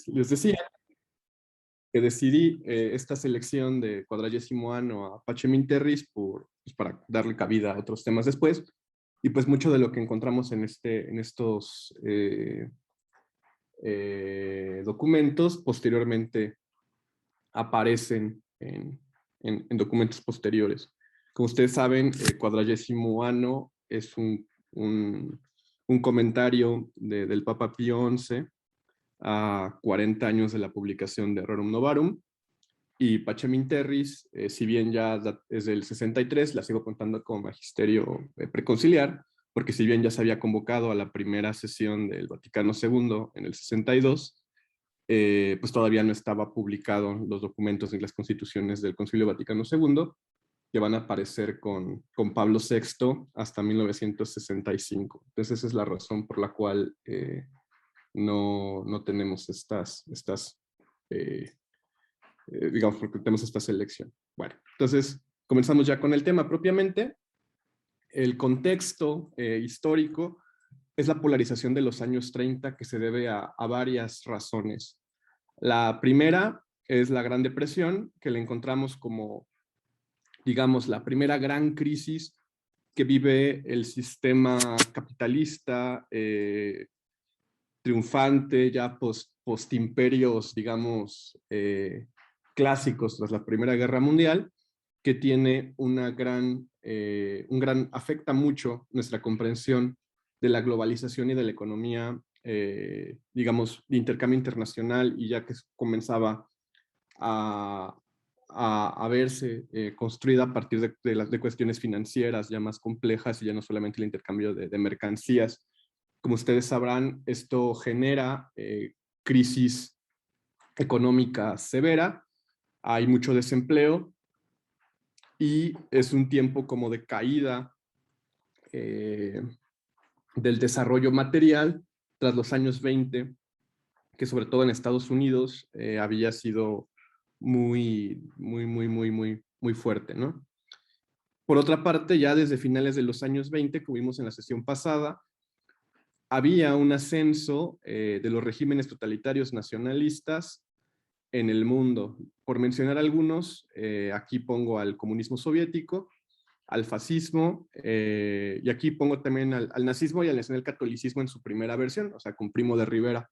Les decía que decidí esta selección de 40º año a Pacheminterris pues para darle cabida a otros temas después. Y pues mucho de lo que encontramos en estos documentos posteriormente aparecen en documentos posteriores. Como ustedes saben, 40º año es un comentario del Papa Pío XI a 40 años de la publicación de Rerum Novarum, y Pacheminterris, si bien ya es del 63, la sigo contando como magisterio preconciliar, porque si bien ya se había convocado a la primera sesión del Vaticano II en el 62, pues todavía no estaba publicado los documentos ni las constituciones del Concilio Vaticano II, que van a aparecer con Pablo VI hasta 1965. Entonces esa es la razón por la cual no tenemos digamos, porque tenemos esta selección. Bueno, entonces comenzamos ya con el tema propiamente. El contexto histórico es la polarización de los años 30, que se debe a varias razones. La primera es la Gran Depresión, que la encontramos como, digamos, la primera gran crisis que vive el sistema capitalista triunfante, ya post-imperios, digamos, clásicos tras la Primera Guerra Mundial, que tiene afecta mucho nuestra comprensión de la globalización y de la economía, digamos, de intercambio internacional, y ya que comenzaba a, a verse construida a partir de cuestiones financieras ya más complejas, y ya no solamente el intercambio de mercancías. Como ustedes sabrán, esto genera crisis económica severa, hay mucho desempleo, y es un tiempo como de caída del desarrollo material tras los años 20, que sobre todo en Estados Unidos había sido muy fuerte, ¿no? Por otra parte, ya desde finales de los años 20, como vimos en la sesión pasada, había un ascenso de los regímenes totalitarios nacionalistas en el mundo. Por mencionar algunos, aquí pongo al comunismo soviético, al fascismo, y aquí pongo también al nazismo y al nacionalcatolicismo en su primera versión, o sea, con Primo de Rivera,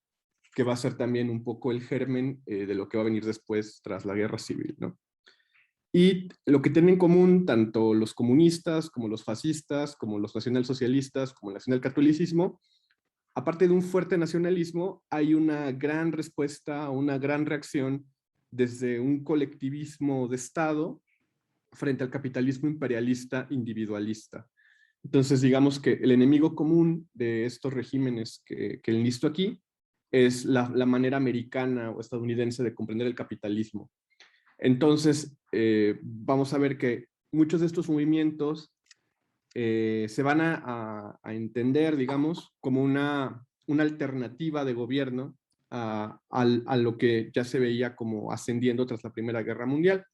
que va a ser también un poco el germen de lo que va a venir después tras la guerra civil, ¿no? Y lo que tienen en común tanto los comunistas como los fascistas, como los nacionalsocialistas, como el nacionalcatolicismo, aparte de un fuerte nacionalismo, hay una gran respuesta, una gran reacción desde un colectivismo de Estado frente al capitalismo imperialista individualista. Entonces, digamos que el enemigo común de estos regímenes que enlisto aquí es la manera americana o estadounidense de comprender el capitalismo. Entonces, vamos a ver que muchos de estos movimientos se van a entender, digamos, como una alternativa de gobierno a lo que ya se veía como ascendiendo tras la Primera Guerra Mundial.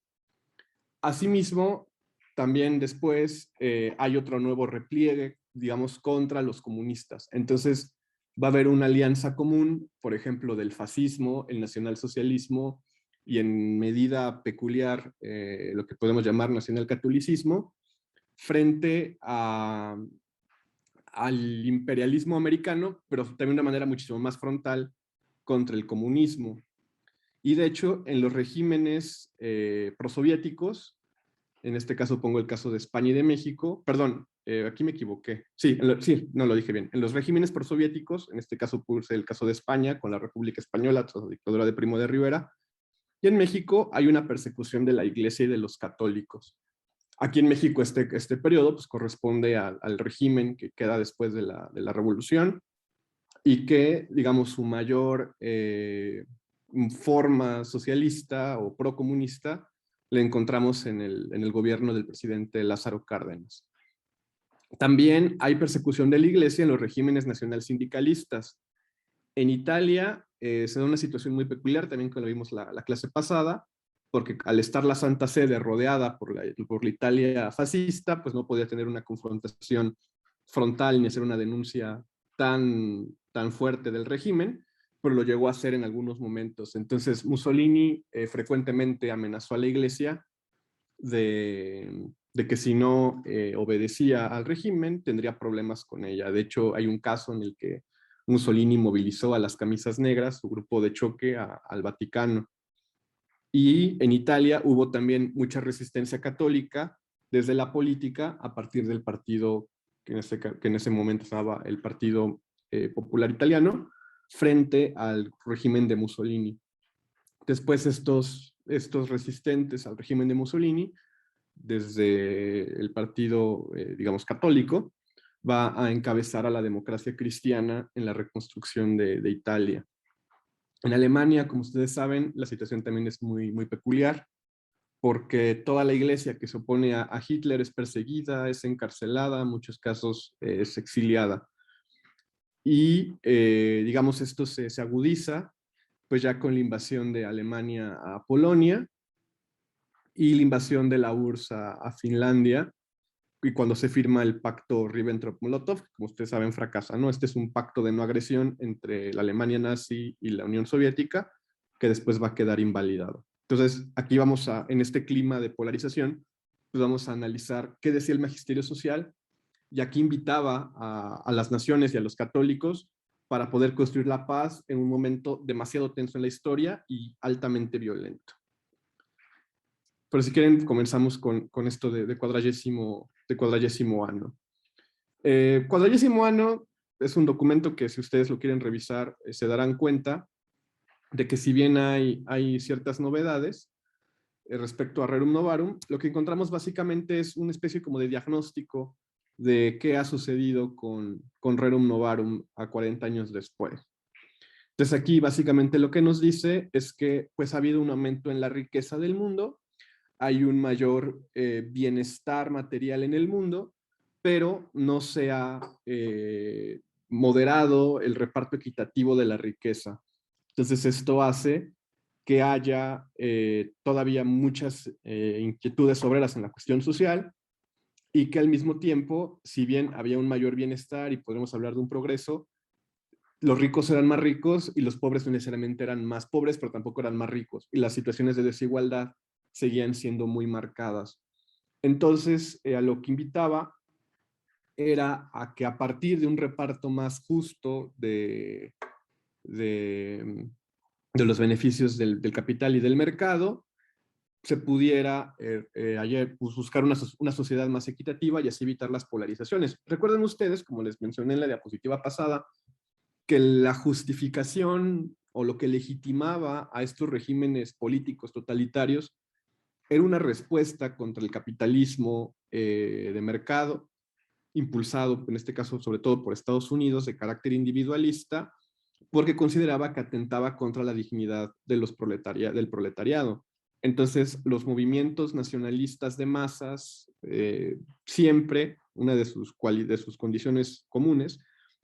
Asimismo, también después hay otro nuevo repliegue, digamos, contra los comunistas. Entonces, va a haber una alianza común, por ejemplo, del fascismo, el nacionalsocialismo y en medida peculiar lo que podemos llamar nacionalcatolicismo, frente al imperialismo americano, pero también de una manera muchísimo más frontal contra el comunismo. Y de hecho, en los regímenes prosoviéticos, en este caso pongo el caso de España y de México, perdón, aquí me equivoqué, sí, sí, no lo dije bien, en los regímenes prosoviéticos, en este caso puse el caso de España con la República Española tras la dictadura de Primo de Rivera, y en México hay una persecución de la Iglesia y de los católicos. Aquí en México este periodo pues, corresponde al régimen que queda después de la revolución, y que, digamos, su mayor forma socialista o procomunista la encontramos en el gobierno del presidente Lázaro Cárdenas. También hay persecución de la Iglesia en los regímenes nacional sindicalistas. En Italia se da una situación muy peculiar, también que lo vimos la clase pasada, porque al estar la Santa Sede rodeada por la Italia fascista, pues no podía tener una confrontación frontal ni hacer una denuncia tan fuerte del régimen. pero lo llegó a hacer en algunos momentos. Entonces Mussolini frecuentemente amenazó a la iglesia de que si no obedecía al régimen tendría problemas con ella. De hecho, hay un caso en el que Mussolini movilizó a las camisas negras, su grupo de choque, al Vaticano. Y en Italia hubo también mucha resistencia católica desde la política a partir del partido que en ese momento estaba el Partido Popular Italiano, frente al régimen de Mussolini. Después estos resistentes al régimen de Mussolini, desde el partido, digamos, católico, va a encabezar a la democracia cristiana en la reconstrucción de Italia. En Alemania, como ustedes saben, la situación también es muy, muy peculiar, porque toda la iglesia que se opone a Hitler es perseguida, es encarcelada, en muchos casos es exiliada. Y, digamos, esto se agudiza, pues ya con la invasión de Alemania a Polonia y la invasión de la URSS a Finlandia, y cuando se firma el pacto Ribbentrop-Molotov, como ustedes saben, fracasa, ¿no? Este es un pacto de no agresión entre la Alemania nazi y la Unión Soviética, que después va a quedar invalidado. Entonces, aquí vamos a, en este clima de polarización, pues vamos a analizar qué decía el magisterio social, y aquí invitaba a las naciones y a los católicos para poder construir la paz en un momento demasiado tenso en la historia y altamente violento. Pero si quieren, comenzamos con esto de cuadragésimo año. Cuadragésimo año es un documento que, si ustedes lo quieren revisar, se darán cuenta de que, si bien hay ciertas novedades respecto a Rerum Novarum, lo que encontramos básicamente es una especie como de diagnóstico de qué ha sucedido con Rerum Novarum a 40 años después. Entonces aquí básicamente lo que nos dice es que pues ha habido un aumento en la riqueza del mundo, hay un mayor bienestar material en el mundo, pero no se ha moderado el reparto equitativo de la riqueza. Entonces esto hace que haya todavía muchas inquietudes obreras en la cuestión social, y que al mismo tiempo, si bien había un mayor bienestar y podemos hablar de un progreso, los ricos eran más ricos y los pobres no necesariamente eran más pobres, pero tampoco eran más ricos. Y las situaciones de desigualdad seguían siendo muy marcadas. Entonces, a lo que invitaba era a que, a partir de un reparto más justo de, de los beneficios del capital y del mercado, se pudiera ayer, pues, buscar una sociedad más equitativa y así evitar las polarizaciones. Recuerden ustedes, como les mencioné en la diapositiva pasada, que la justificación o lo que legitimaba a estos regímenes políticos totalitarios era una respuesta contra el capitalismo de mercado, impulsado en este caso sobre todo por Estados Unidos, de carácter individualista, porque consideraba que atentaba contra la dignidad de del proletariado. Entonces, los movimientos nacionalistas de masas, siempre, una de sus condiciones comunes,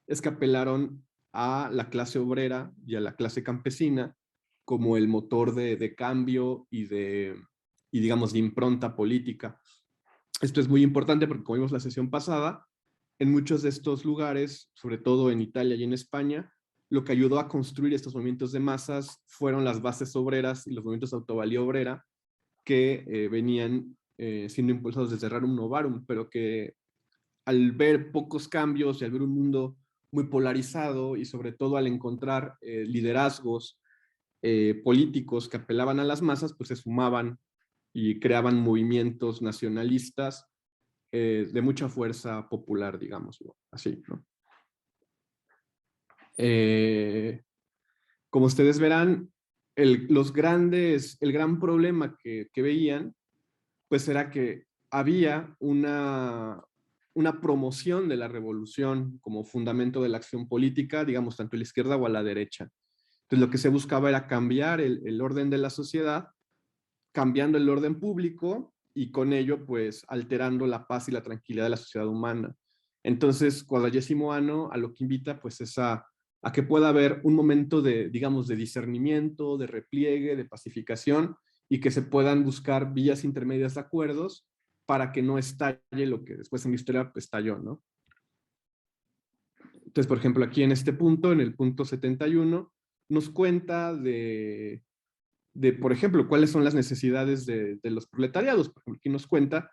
es que apelaron a la clase obrera y a la clase campesina como el motor de cambio y, digamos, de impronta política. Esto es muy importante porque, como vimos la sesión pasada, en muchos de estos lugares, sobre todo en Italia y en España, lo que ayudó a construir estos movimientos de masas fueron las bases obreras y los movimientos de autovalía obrera que venían siendo impulsados desde Rerum Novarum, pero que, al ver pocos cambios y al ver un mundo muy polarizado, y sobre todo al encontrar liderazgos políticos que apelaban a las masas, pues se sumaban y creaban movimientos nacionalistas de mucha fuerza popular, digámoslo así, ¿no? Como ustedes verán, el gran problema que veían, pues era que había una promoción de la revolución como fundamento de la acción política, digamos, tanto a la izquierda o a la derecha. Entonces, lo que se buscaba era cambiar el orden de la sociedad, cambiando el orden público, y con ello, pues, alterando la paz y la tranquilidad de la sociedad humana. Entonces, Cuadragésimo Año a lo que invita, pues, es a que pueda haber un momento de, digamos, de discernimiento, de repliegue, de pacificación, y que se puedan buscar vías intermedias de acuerdos para que no estalle lo que después en la historia pues, estalló, ¿no? Entonces, por ejemplo, aquí en este punto, en el punto 71, nos cuenta por ejemplo, cuáles son las necesidades de los proletariados. Por ejemplo, aquí nos cuenta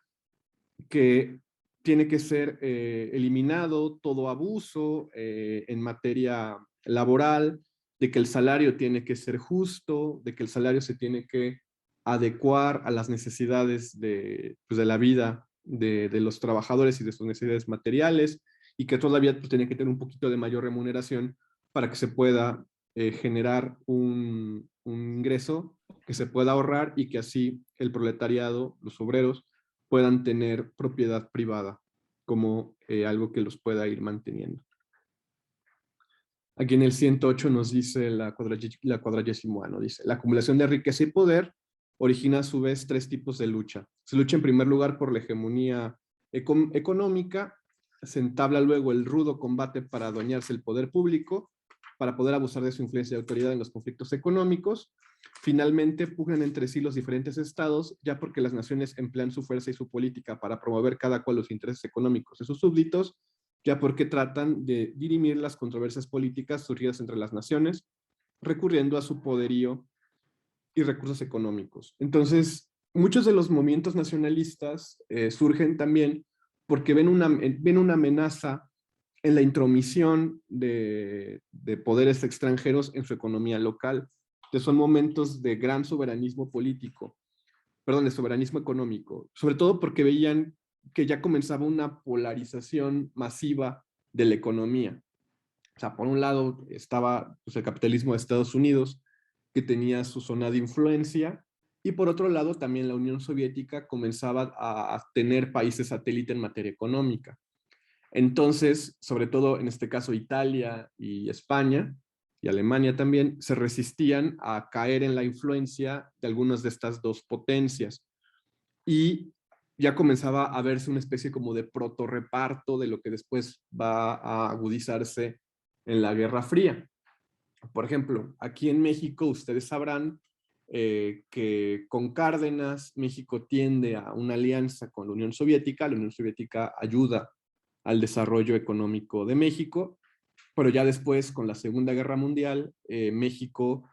que tiene que ser eliminado todo abuso en materia laboral, de que el salario tiene que ser justo, de que el salario se tiene que adecuar a las necesidades pues, de la vida de los trabajadores y de sus necesidades materiales, y que todavía pues, tiene que tener un poquito de mayor remuneración para que se pueda generar un ingreso que se pueda ahorrar y que así el proletariado, los obreros, puedan tener propiedad privada como algo que los pueda ir manteniendo. Aquí en el 108 nos dice la 40º, dice, la acumulación de riqueza y poder origina a su vez tres tipos de lucha. Se lucha en primer lugar por la hegemonía económica, se entabla luego el rudo combate para adueñarse el poder público, para poder abusar de su influencia y autoridad en los conflictos económicos. Finalmente, pugnan entre sí los diferentes estados, ya porque las naciones emplean su fuerza y su política para promover cada cual los intereses económicos de sus súbditos, ya porque tratan de dirimir las controversias políticas surgidas entre las naciones, recurriendo a su poderío y recursos económicos. Entonces, muchos de los movimientos nacionalistas surgen también porque ven una amenaza en la intromisión de poderes extranjeros en su economía local, que son momentos de gran soberanismo político, perdón, de soberanismo económico, sobre todo porque veían que ya comenzaba una polarización masiva de la economía. O sea, por un lado estaba pues, el capitalismo de Estados Unidos, que tenía su zona de influencia, y por otro lado también la Unión Soviética comenzaba a tener países satélite en materia económica. Entonces, sobre todo en este caso Italia y España, y Alemania también, se resistían a caer en la influencia de algunas de estas dos potencias. Y ya comenzaba a verse una especie como de proto-reparto de lo que después va a agudizarse en la Guerra Fría. Por ejemplo, aquí en México ustedes sabrán que con Cárdenas México tiende a una alianza con la Unión Soviética ayuda al desarrollo económico de México, pero ya después con la Segunda Guerra Mundial México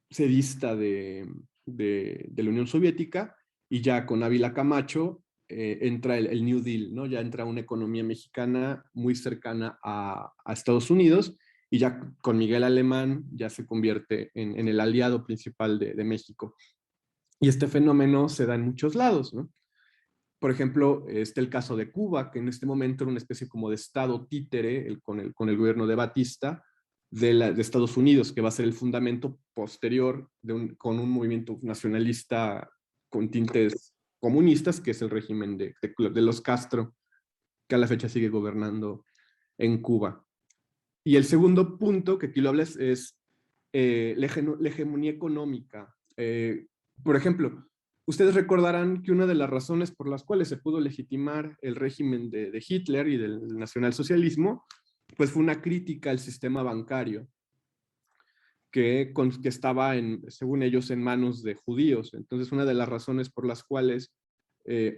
se dista de la Unión Soviética y ya con Ávila Camacho entra el New Deal, ¿no? Ya entra una economía mexicana muy cercana a Estados Unidos y ya con Miguel Alemán ya se convierte en el aliado principal de México. Y este fenómeno se da en muchos lados, ¿no? Por ejemplo, está el caso de Cuba, que en este momento era una especie como de estado títere con el gobierno de Batista de Estados Unidos, que va a ser el fundamento posterior con un movimiento nacionalista con tintes comunistas, que es el régimen de los Castro, que a la fecha sigue gobernando en Cuba. Y el segundo punto, que aquí lo hablas, es la hegemonía económica. Por ejemplo, ustedes recordarán que una de las razones por las cuales se pudo legitimar el régimen de Hitler y del nacionalsocialismo, pues fue una crítica al sistema bancario, que estaba, según ellos, en manos de judíos. Entonces, una de las razones por las cuales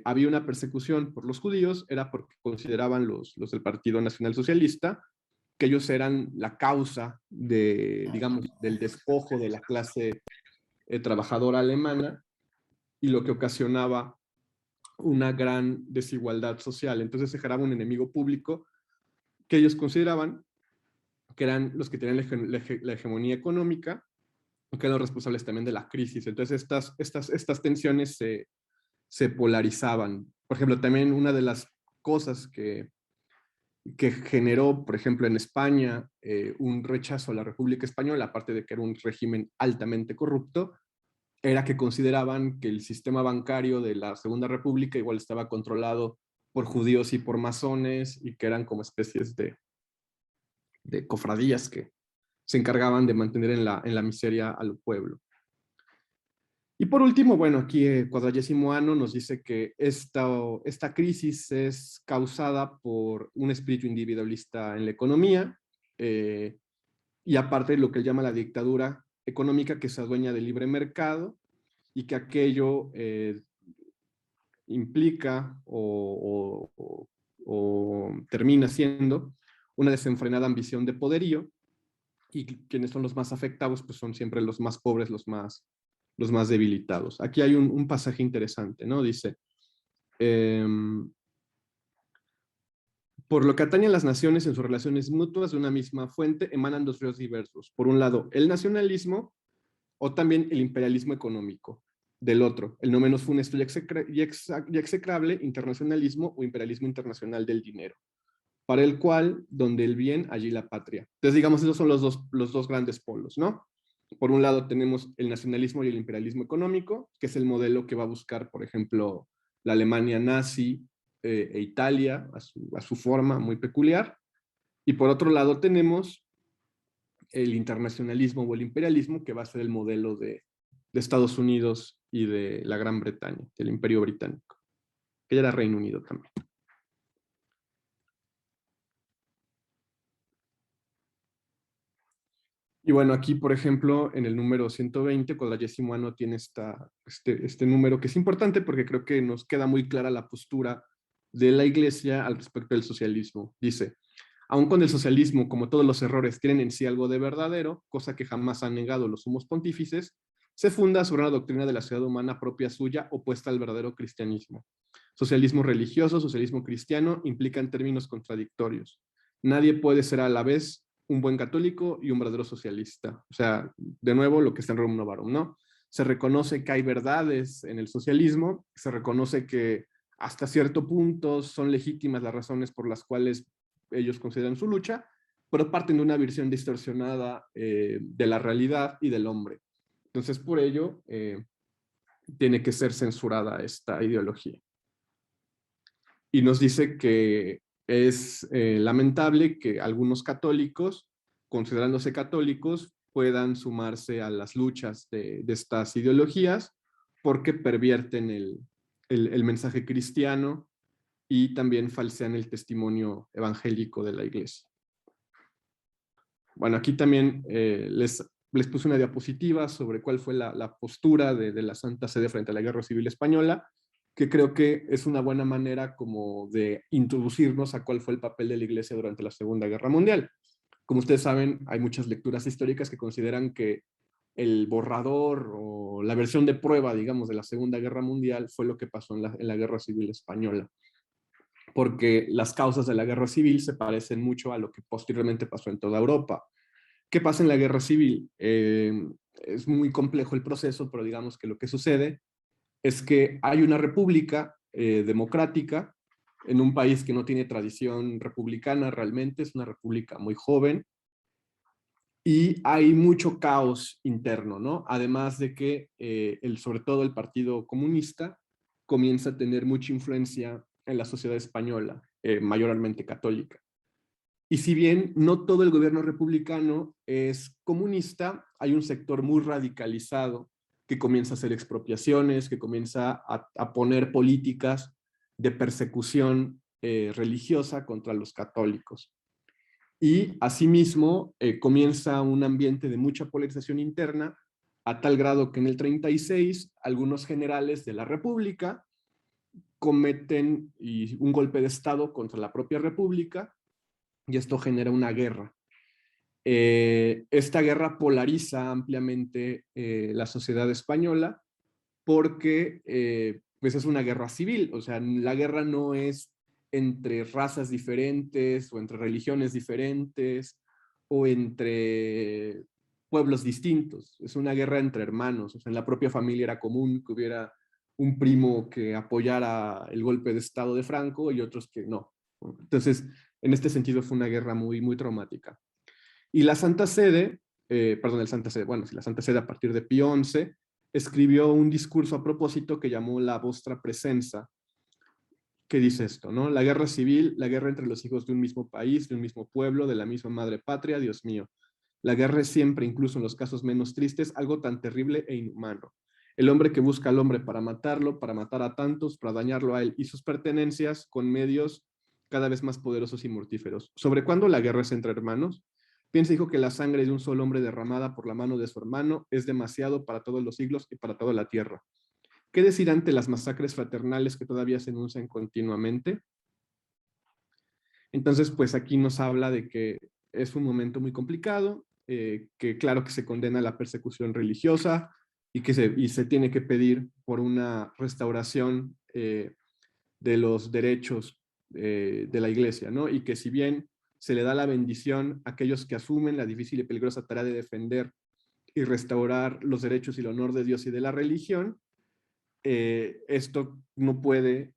había una persecución por los judíos era porque consideraban los del Partido Nacional Socialista que ellos eran la causa digamos, del despojo de la clase trabajadora alemana y lo que ocasionaba una gran desigualdad social. Entonces se generaba un enemigo público que ellos consideraban que eran los que tenían la hegemonía económica y que eran los responsables también de la crisis. Entonces estas tensiones se polarizaban. Por ejemplo, también una de las cosas que generó, por ejemplo, en España un rechazo a la República Española, aparte de que era un régimen altamente corrupto, era que consideraban que el sistema bancario de la Segunda República igual estaba controlado por judíos y por masones y que eran como especies de cofradías que se encargaban de mantener en la miseria al pueblo. Y por último, bueno, aquí 40º nos dice que esta crisis es causada por un espíritu individualista en la economía y aparte de lo que él llama la dictadura económica que se adueña del libre mercado y que aquello implica o termina siendo una desenfrenada ambición de poderío y quienes son los más afectados, pues son siempre los más pobres, los más debilitados. Aquí hay un pasaje interesante, ¿no? Dice, por lo que atañe a las naciones en sus relaciones mutuas de una misma fuente, emanan dos ríos diversos. Por un lado, el nacionalismo o también el imperialismo económico. Del otro, el no menos funesto y execrable internacionalismo o imperialismo internacional del dinero, para el cual, donde el bien, allí la patria. Entonces, digamos, esos son los dos grandes polos, ¿no? Por un lado tenemos el nacionalismo y el imperialismo económico, que es el modelo que va a buscar, por ejemplo, la Alemania nazi e Italia a su forma muy peculiar. Y por otro lado tenemos el internacionalismo o el imperialismo, que va a ser el modelo de Estados Unidos y de la Gran Bretaña, del Imperio Británico, que ya era Reino Unido también. Y bueno, aquí, por ejemplo, en el número 120, Quadragésimo Ano tiene este número que es importante porque creo que nos queda muy clara la postura de la Iglesia al respecto del socialismo. Dice, aun con el socialismo, como todos los errores, tienen en sí algo de verdadero, cosa que jamás han negado los sumos pontífices, se funda sobre una doctrina de la sociedad humana propia suya, opuesta al verdadero cristianismo. Socialismo religioso, socialismo cristiano, implican términos contradictorios. Nadie puede ser a la vez un buen católico y un verdadero socialista. O sea, de nuevo, lo que está en Rerum Novarum, ¿no? Se reconoce que hay verdades en el socialismo, se reconoce que hasta cierto punto son legítimas las razones por las cuales ellos consideran su lucha, pero parten de una visión distorsionada de la realidad y del hombre. Entonces, por ello, tiene que ser censurada esta ideología. Y nos dice que es lamentable que algunos católicos, considerándose católicos, puedan sumarse a las luchas de estas ideologías porque pervierten el mensaje cristiano y también falsean el testimonio evangélico de la iglesia. Bueno, aquí también les puse una diapositiva sobre cuál fue la postura de la Santa Sede frente a la Guerra Civil Española, que creo que es una buena manera como de introducirnos a cuál fue el papel de la Iglesia durante la Segunda Guerra Mundial. Como ustedes saben, hay muchas lecturas históricas que consideran que el borrador o la versión de prueba, digamos, de la Segunda Guerra Mundial fue lo que pasó en la Guerra Civil Española, porque las causas de la Guerra Civil se parecen mucho a lo que posteriormente pasó en toda Europa. ¿Qué pasa en la Guerra Civil? Es muy complejo el proceso, pero digamos que lo que sucede es que hay una república democrática en un país que no tiene tradición republicana realmente, es una república muy joven, y hay mucho caos interno, ¿no? Además de que sobre todo el Partido Comunista comienza a tener mucha influencia en la sociedad española, mayormente católica. Y si bien no todo el gobierno republicano es comunista, hay un sector muy radicalizado que comienza a hacer expropiaciones, que comienza a poner políticas de persecución religiosa contra los católicos. Y asimismo comienza un ambiente de mucha polarización interna, a tal grado que en el 36 algunos generales de la República cometen un golpe de Estado contra la propia República, y esto genera una guerra. Esta guerra polariza ampliamente la sociedad española porque pues es una guerra civil, o sea, la guerra no es entre razas diferentes o entre religiones diferentes o entre pueblos distintos, es una guerra entre hermanos, o sea, en la propia familia era común que hubiera un primo que apoyara el golpe de Estado de Franco y otros que no. Entonces, en este sentido fue una guerra muy, muy traumática. Y la Santa Sede, perdón, el Santa Sede, bueno, sí, la Santa Sede a partir de Pío XI escribió un discurso a propósito que llamó La Vostra Presenza, que dice esto, ¿no? La guerra civil, la guerra entre los hijos de un mismo país, de un mismo pueblo, de la misma madre patria, Dios mío. La guerra es siempre, incluso en los casos menos tristes, algo tan terrible e inhumano. El hombre que busca al hombre para matarlo, para matar a tantos, para dañarlo a él y sus pertenencias con medios cada vez más poderosos y mortíferos. ¿Sobre cuándo la guerra es entre hermanos? Piensa, hijo, que la sangre de un solo hombre derramada por la mano de su hermano es demasiado para todos los siglos y para toda la tierra. ¿Qué decir ante las masacres fraternales que todavía se enuncian continuamente? Entonces, pues aquí nos habla de que es un momento muy complicado, que claro que se condena la persecución religiosa y que se tiene que pedir por una restauración de los derechos de la iglesia, ¿no? Y que si bien se le da la bendición a aquellos que asumen la difícil y peligrosa tarea de defender y restaurar los derechos y el honor de Dios y de la religión, esto no puede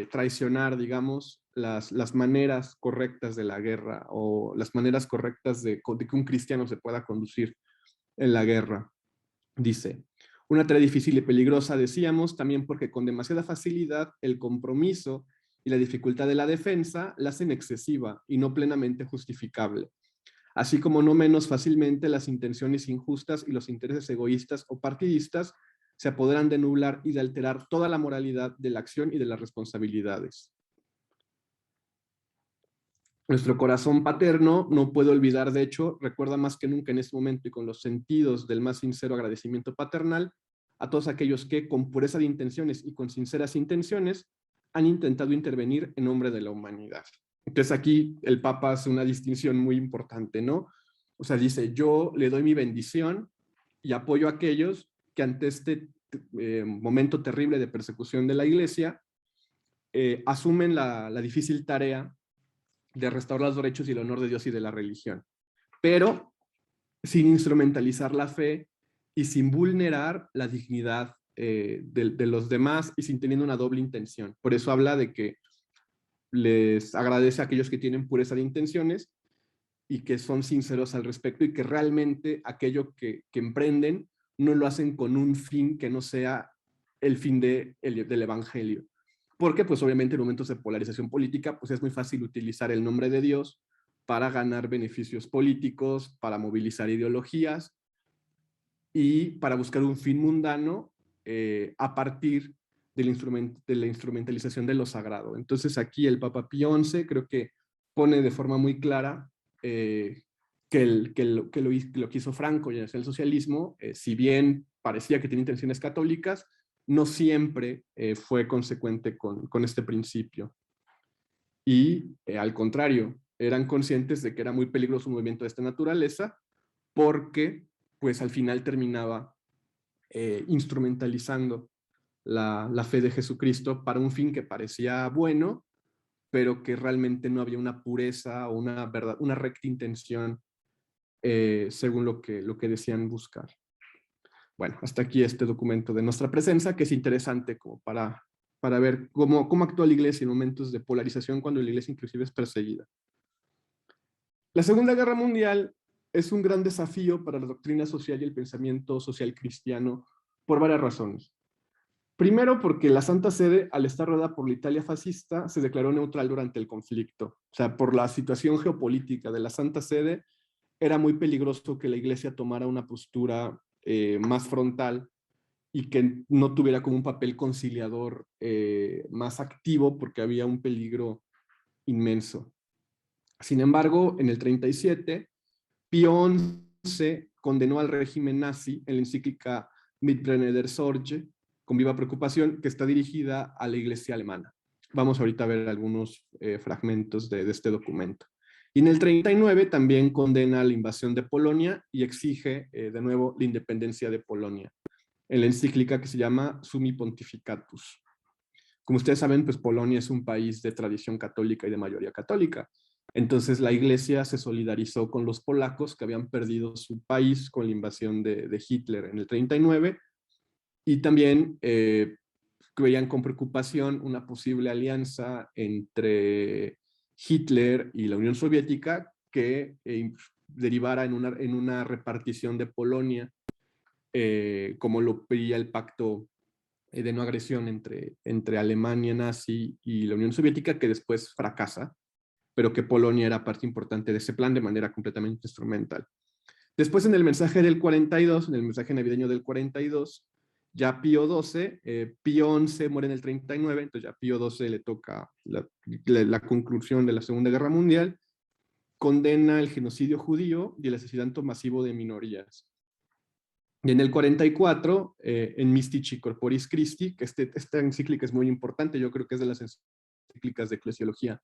traicionar, digamos, las maneras correctas de la guerra o las maneras correctas de que un cristiano se pueda conducir en la guerra. Dice, una tarea difícil y peligrosa, decíamos, también porque con demasiada facilidad el compromiso y la dificultad de la defensa la hacen excesiva y no plenamente justificable, así como no menos fácilmente las intenciones injustas y los intereses egoístas o partidistas se apoderan de nublar y de alterar toda la moralidad de la acción y de las responsabilidades. Nuestro corazón paterno no puede olvidar, de hecho, recuerda más que nunca en este momento y con los sentidos del más sincero agradecimiento paternal a todos aquellos que, con pureza de intenciones y con sinceras intenciones, han intentado intervenir en nombre de la humanidad. Entonces aquí el Papa hace una distinción muy importante, ¿no? O sea, dice, yo le doy mi bendición y apoyo a aquellos que ante este momento terrible de persecución de la Iglesia asumen la difícil tarea de restaurar los derechos y el honor de Dios y de la religión, pero sin instrumentalizar la fe y sin vulnerar la dignidad de los demás y sin teniendo una doble intención. Por eso habla de que les agradece a aquellos que tienen pureza de intenciones y que son sinceros al respecto y que realmente aquello que emprenden no lo hacen con un fin que no sea el fin del evangelio. Porque pues obviamente en momentos de polarización política pues es muy fácil utilizar el nombre de Dios para ganar beneficios políticos, para movilizar ideologías y para buscar un fin mundano a partir de la instrumentalización de lo sagrado. Entonces aquí el Papa Pío XI creo que pone de forma muy clara que lo que hizo Franco y el socialismo, si bien parecía que tenía intenciones católicas, no siempre fue consecuente con este principio. Y al contrario, eran conscientes de que era muy peligroso un movimiento de esta naturaleza porque pues al final terminaba instrumentalizando la fe de Jesucristo para un fin que parecía bueno, pero que realmente no había una pureza o una recta intención según lo que decían buscar. Bueno, hasta aquí este documento de nuestra presencia, que es interesante como para ver cómo actúa la iglesia en momentos de polarización cuando la iglesia inclusive es perseguida. La Segunda Guerra Mundial es un gran desafío para la doctrina social y el pensamiento social cristiano por varias razones. Primero, porque la Santa Sede, al estar rodeada por la Italia fascista, se declaró neutral durante el conflicto. O sea, por la situación geopolítica de la Santa Sede, era muy peligroso que la Iglesia tomara una postura más frontal y que no tuviera como un papel conciliador más activo porque había un peligro inmenso. Sin embargo, en el 37, Pío XI condenó al régimen nazi en la encíclica Mit brennender Sorge, con viva preocupación, que está dirigida a la iglesia alemana. Vamos ahorita a ver algunos fragmentos de este documento. Y en el 39 también condena la invasión de Polonia y exige de nuevo la independencia de Polonia, en la encíclica que se llama Summi Pontificatus. Como ustedes saben, pues Polonia es un país de tradición católica y de mayoría católica. Entonces la iglesia se solidarizó con los polacos que habían perdido su país con la invasión de Hitler en el 39 y también veían con preocupación una posible alianza entre Hitler y la Unión Soviética que derivara en una repartición de Polonia como lo pedía el pacto de no agresión entre Alemania nazi y la Unión Soviética, que después fracasa, pero que Polonia era parte importante de ese plan de manera completamente instrumental. Después en el mensaje del 42, en el mensaje navideño del 42, ya Pío XII, Pío XI muere en el 39, entonces ya Pío XII le toca la conclusión de la Segunda Guerra Mundial, condena el genocidio judío y el asesinato masivo de minorías. Y en el 44, en Mystici Corporis Christi, que esta encíclica es muy importante, yo creo que es de las encíclicas de eclesiología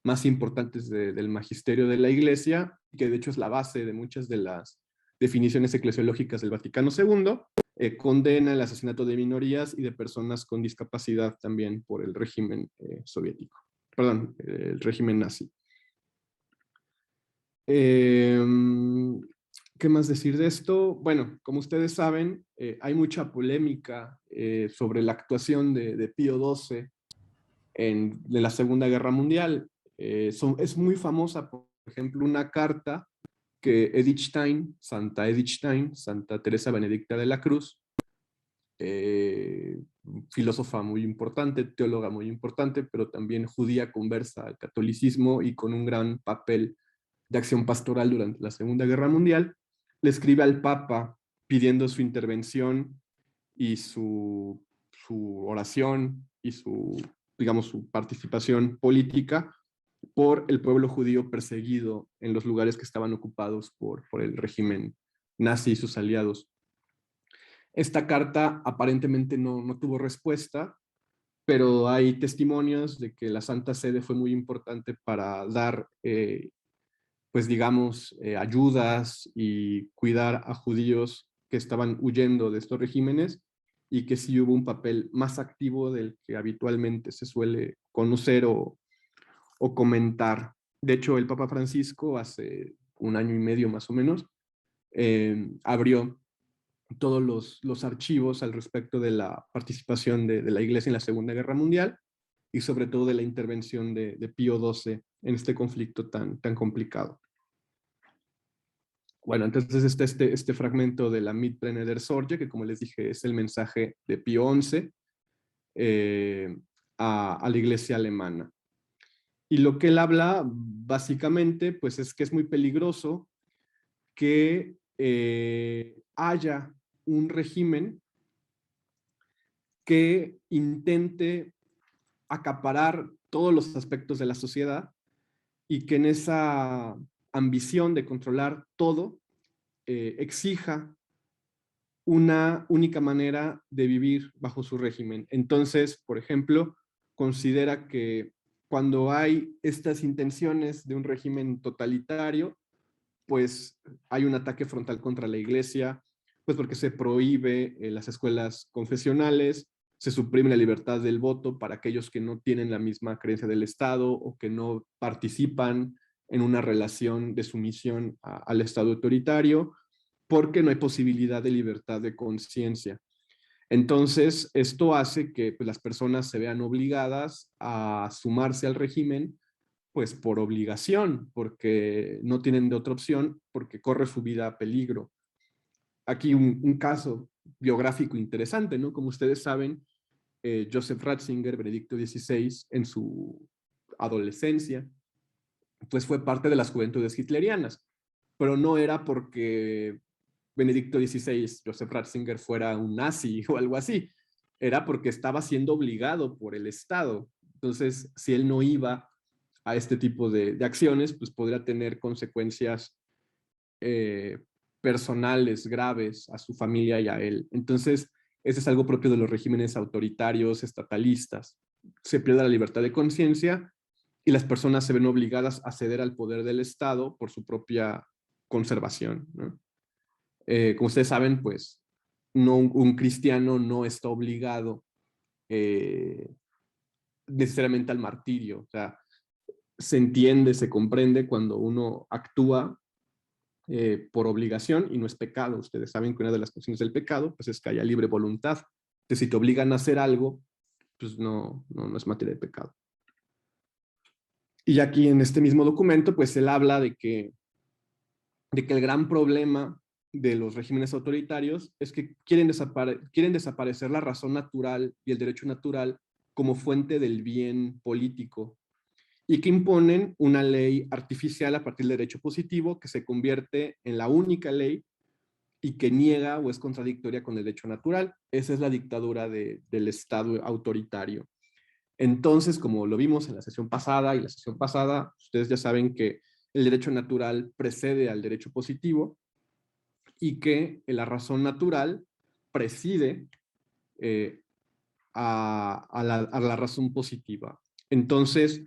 más importantes del magisterio de la Iglesia, que de hecho es la base de muchas de las definiciones eclesiológicas del Vaticano II, condena el asesinato de minorías y de personas con discapacidad también por el régimen soviético, perdón, el régimen nazi. ¿Qué más decir de esto? Bueno, como ustedes saben, hay mucha polémica sobre la actuación de Pío XII de la Segunda Guerra Mundial. Es muy famosa, por ejemplo, una carta que Edith Stein, Santa Teresa Benedicta de la Cruz, filósofa muy importante, teóloga muy importante, pero también judía conversa al catolicismo y con un gran papel de acción pastoral durante la Segunda Guerra Mundial, le escribe al Papa pidiendo su intervención y su oración y digamos, su participación política por el pueblo judío perseguido en los lugares que estaban ocupados por el régimen nazi y sus aliados. Esta carta aparentemente no tuvo respuesta, pero hay testimonios de que la Santa Sede fue muy importante para dar, pues digamos, ayudas y cuidar a judíos que estaban huyendo de estos regímenes y que sí hubo un papel más activo del que habitualmente se suele conocer o comentar. De hecho, el Papa Francisco hace un año y medio más o menos abrió todos los archivos al respecto de la participación de la Iglesia en la Segunda Guerra Mundial y sobre todo de la intervención de Pío XII en este conflicto tan complicado. Bueno, entonces está este fragmento de la Mitbrenne der Sorge, que como les dije es el mensaje de Pío XI a la Iglesia alemana. Y lo que él habla básicamente pues es que es muy peligroso que haya un régimen que intente acaparar todos los aspectos de la sociedad y que en esa ambición de controlar todo exija una única manera de vivir bajo su régimen. Entonces, por ejemplo, considera que cuando hay estas intenciones de un régimen totalitario, pues hay un ataque frontal contra la iglesia, pues porque se prohíbe las escuelas confesionales, se suprime la libertad del voto para aquellos que no tienen la misma creencia del Estado o que no participan en una relación de sumisión al Estado autoritario, porque no hay posibilidad de libertad de conciencia. Entonces, esto hace que pues, las personas se vean obligadas a sumarse al régimen pues por obligación, porque no tienen de otra opción, porque corre su vida a peligro. Aquí un caso biográfico interesante, ¿no? Como ustedes saben, Joseph Ratzinger, Benedicto XVI, en su adolescencia, pues fue parte de las juventudes hitlerianas, pero no era porque Benedicto XVI, Joseph Ratzinger, fuera un nazi o algo así, era porque estaba siendo obligado por el Estado. Entonces, si él no iba a este tipo de acciones, pues podría tener consecuencias eh, personales graves a su familia y a él. Entonces, eso es algo propio de los regímenes autoritarios, estatalistas. Se pierde la libertad de conciencia y las personas se ven obligadas a ceder al poder del Estado por su propia conservación, ¿no? Como ustedes saben, pues un cristiano no está obligado necesariamente al martirio. O sea, se entiende, se comprende cuando uno actúa por obligación y no es pecado. Ustedes saben que una de las cuestiones del pecado pues es que haya libre voluntad. Entonces, si te obligan a hacer algo, pues no es materia de pecado. Y aquí en este mismo documento, pues él habla de que el gran problema de los regímenes autoritarios es que quieren desaparecer la razón natural y el derecho natural como fuente del bien político y que imponen una ley artificial a partir del derecho positivo que se convierte en la única ley y que niega o es contradictoria con el derecho natural. Esa es la dictadura del Estado autoritario. Entonces, como lo vimos en la sesión pasada y la sesión pasada, ustedes ya saben que el derecho natural precede al derecho positivo y que la razón natural preside a la razón positiva. Entonces,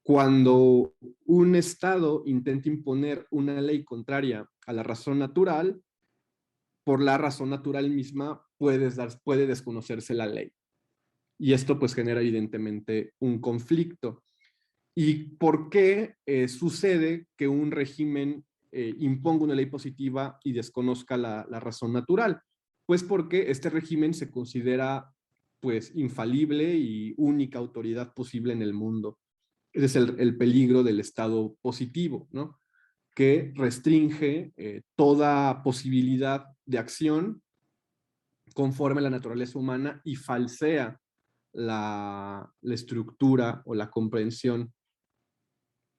cuando un Estado intenta imponer una ley contraria a la razón natural, por la razón natural misma puede desconocerse la ley. Y esto pues genera evidentemente un conflicto. ¿Y por qué sucede que un régimen imponga una ley positiva y desconozca la razón natural? Pues porque este régimen se considera pues infalible y única autoridad posible en el mundo. Ese es el peligro del Estado positivo, ¿no? Que restringe toda posibilidad de acción conforme a la naturaleza humana y falsea la estructura o la comprensión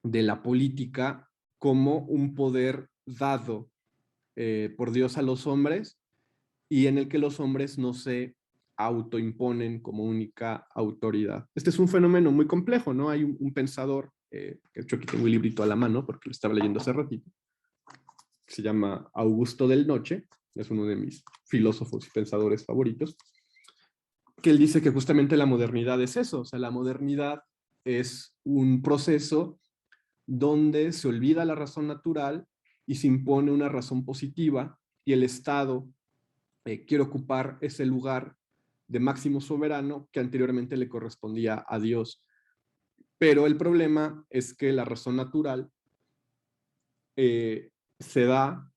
de la política como un poder dado por Dios a los hombres y en el que los hombres no se autoimponen como única autoridad. Este es un fenómeno muy complejo, ¿no? Hay un pensador, que de hecho aquí tengo un librito a la mano porque lo estaba leyendo hace ratito, que se llama Augusto del Noche, es uno de mis filósofos y pensadores favoritos, que él dice que justamente la modernidad es eso, o sea, la modernidad es un proceso donde se olvida la razón natural y se impone una razón positiva y el Estado quiere ocupar ese lugar de máximo soberano que anteriormente le correspondía a Dios. Pero el problema es que la razón natural se da